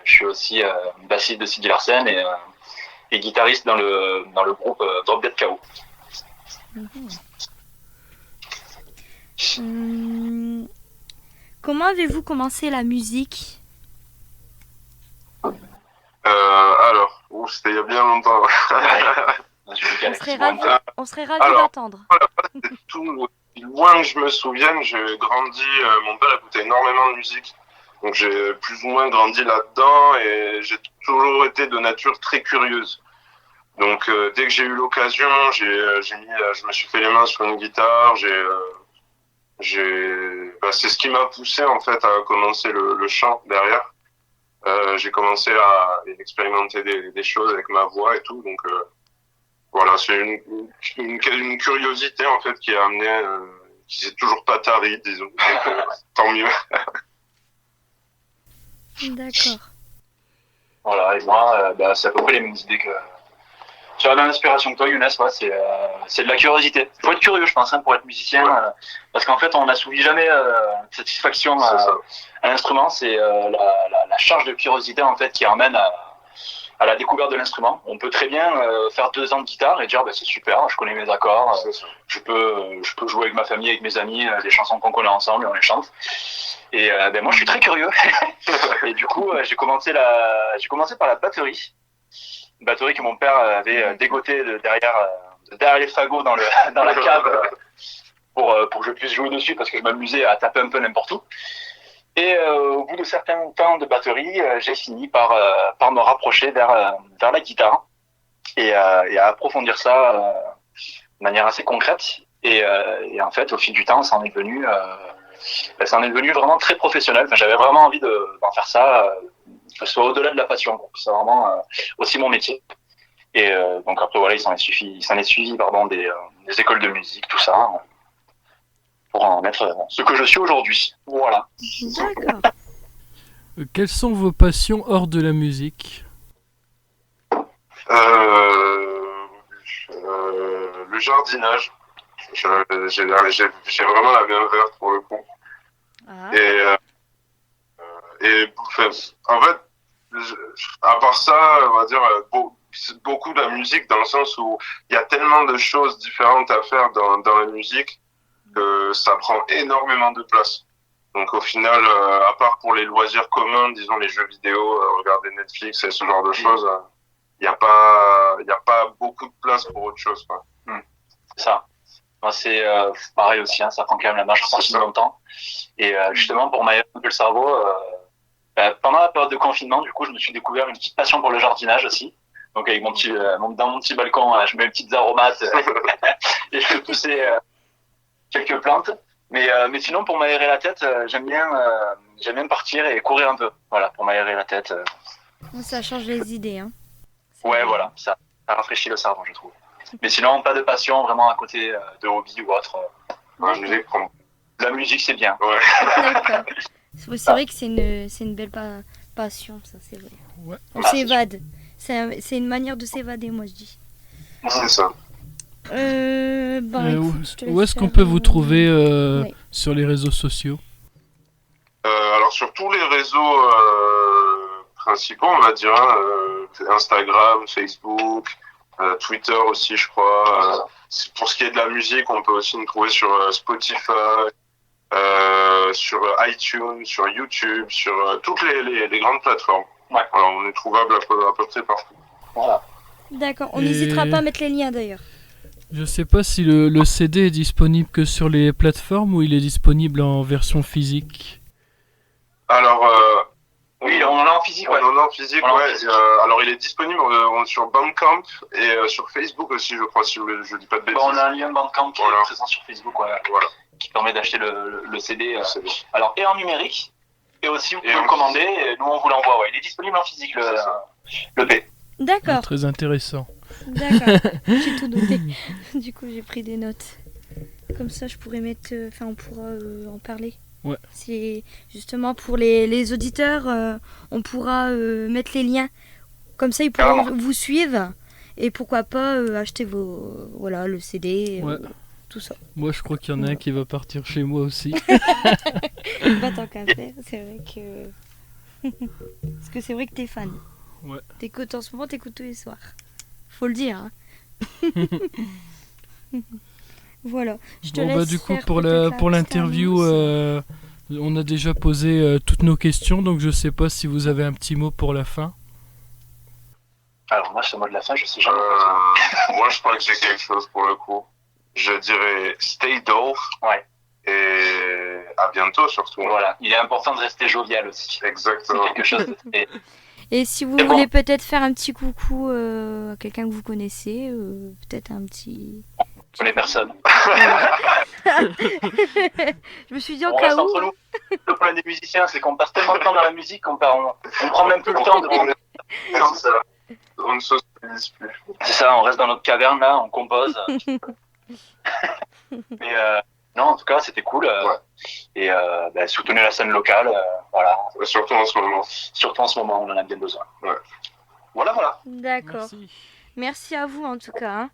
je suis aussi bassiste de Sidi Larsen et guitariste dans le groupe Drop Dead KO. Comment avez-vous commencé la musique? Alors, c'était il y a bien longtemps. On serait ravis d'attendre. C'est tout loin que je me souvienne, j'ai grandi, mon père écoutait énormément de musique, donc j'ai plus ou moins grandi là-dedans et j'ai toujours été de nature très curieuse. Donc dès que j'ai eu l'occasion, je me suis fait les mains sur une guitare, c'est ce qui m'a poussé en fait à commencer le chant derrière. J'ai commencé à expérimenter des choses avec ma voix et tout, donc voilà, c'est une curiosité en fait qui a amené, qui s'est toujours pas tarie, disons. Donc, tant mieux. D'accord. Voilà, et moi, c'est à peu près les mêmes idées que. J'ai la même inspiration que toi, Younes, ouais, c'est de la curiosité. Il faut être curieux, je pense, pour être musicien, parce qu'en fait, on n'assouvit jamais satisfaction à l'instrument. C'est la charge de curiosité en fait qui emmène à la découverte de l'instrument. On peut très bien faire 2 ans de guitare et dire c'est super, je connais mes accords, je peux jouer avec ma famille, avec mes amis, des chansons qu'on connaît ensemble et on les chante. Et moi, je suis très curieux. Et du coup, j'ai commencé par la batterie. Une batterie que mon père avait dégotée derrière les fagots dans la cave pour que je puisse jouer dessus parce que je m'amusais à taper un peu n'importe où. Et au bout de certains temps de batterie, j'ai fini par me rapprocher vers la guitare et à approfondir ça de manière assez concrète. Et en fait, au fil du temps, ça en est devenu vraiment très professionnel. Enfin, j'avais vraiment envie d'en faire ça, que ce soit au-delà de la passion, que ce soit vraiment aussi mon métier. Et donc après, voilà, il s'en est suivi des écoles de musique, tout ça, pour en être ce que je suis aujourd'hui. Voilà. D'accord. Quelles sont vos passions hors de la musique? Le jardinage. J'ai vraiment la main verte pour le coup. Ah. Et en fait, à part ça, on va dire beaucoup de la musique dans le sens où il y a tellement de choses différentes à faire dans la musique que ça prend énormément de place. Donc au final, à part pour les loisirs communs, disons les jeux vidéo, regarder Netflix et ce genre de choses, il y a pas beaucoup de place pour autre chose, quoi. C'est ça. Moi, c'est pareil aussi, ça prend quand même la majeure partie de mon temps. Et justement, pour m'aérer un peu le cerveau, pendant la période de confinement, du coup, je me suis découvert une petite passion pour le jardinage aussi. Donc avec dans mon petit balcon, je mets mes petites aromates et je fais pousser quelques plantes. Mais sinon, pour m'aérer la tête, j'aime bien partir et courir un peu. Voilà, pour m'aérer la tête. Ça change les idées, hein. Ouais, voilà, ça rafraîchit le cerveau, je trouve. Mais sinon, pas de passion vraiment à côté de hobby ou autre. La musique, c'est bien. Ouais. D'accord. C'est vrai que c'est une belle passion, ça, c'est vrai. Ouais. On s'évade. C'est une manière de s'évader, moi, je dis. C'est ça. Écoute, je te Où laisse est-ce qu'on faire, peut vous trouver ouais. sur les réseaux sociaux? Alors sur tous les réseaux principaux, on va dire, hein, Instagram, Facebook, Twitter aussi, je crois. Pour ce qui est de la musique, on peut aussi nous trouver sur Spotify, sur iTunes, sur YouTube, sur toutes les grandes plateformes. Ouais. Alors, on est trouvable à peu près partout. Voilà. D'accord, on Et- n'hésitera pas à mettre les liens d'ailleurs. Je sais pas si le CD est disponible que sur les plateformes ou il est disponible en version physique. Alors, Oui, on en a en physique, ouais. on en a en physique, On en a en ouais. physique. Alors, il est disponible sur Bandcamp et sur Facebook aussi, je crois, si je dis pas de bêtises. On a un lien Bandcamp qui Voilà. est présent sur Facebook, ouais, Voilà. qui permet d'acheter le CD. C'est bon. Alors, et en numérique, et aussi vous Et pouvez en le commander, et nous on vous l'envoie. Ouais. Il est disponible en physique, C'est ça. le P. D'accord, Très intéressant. d'accord. J'ai tout noté. Du coup, j'ai pris des notes. Comme ça, je pourrais mettre. Enfin, on pourra en parler. Ouais. C'est justement pour les auditeurs, on pourra mettre les liens. Comme ça, ils pourront Carrément. vous suivre. Et pourquoi pas acheter le CD, Ouais. tout ça. Moi, je crois qu'il y en a un qui va partir chez moi aussi. Pas tant qu'à faire, c'est vrai que. Parce que c'est vrai que t'es fan. Ouais. T'écoutes en ce moment, t'écoutes tous les soirs. Faut le dire. Hein. Voilà. Je te Bon, laisse du coup, faire pour peut-être pour petite l'interview, annonce. on a déjà posé toutes nos questions, donc je sais pas si vous avez un petit mot pour la fin. Alors, moi, ce mot de la fin, je sais jamais quoi dire. Moi, je crois que j'ai quelque chose pour le coup. Je dirais stay dope. Ouais. Et à bientôt surtout. Voilà. Il est important de rester jovial aussi. C'est Exactement. quelque chose de très- Et si vous C'est bon. voulez peut-être faire un petit coucou à quelqu'un que vous connaissez, peut-être un petit. pour les personnes. Je me suis dit au On cas reste où. entre nous. Le problème des musiciens, c'est qu'on passe tellement de temps dans la musique qu'on prend même plus le temps de. On ne socialise plus. C'est ça, on reste dans notre caverne là, on compose. Mais non, en tout cas, c'était cool. Et soutenez la scène locale, voilà. Surtout en ce moment. Surtout en ce moment, on en a bien besoin. Ouais. Voilà. D'accord. Merci. Merci à vous en tout cas. Hein.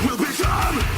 Suicide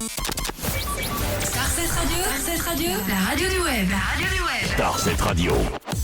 Star 7 Radio, la radio du web. Star 7 Radio.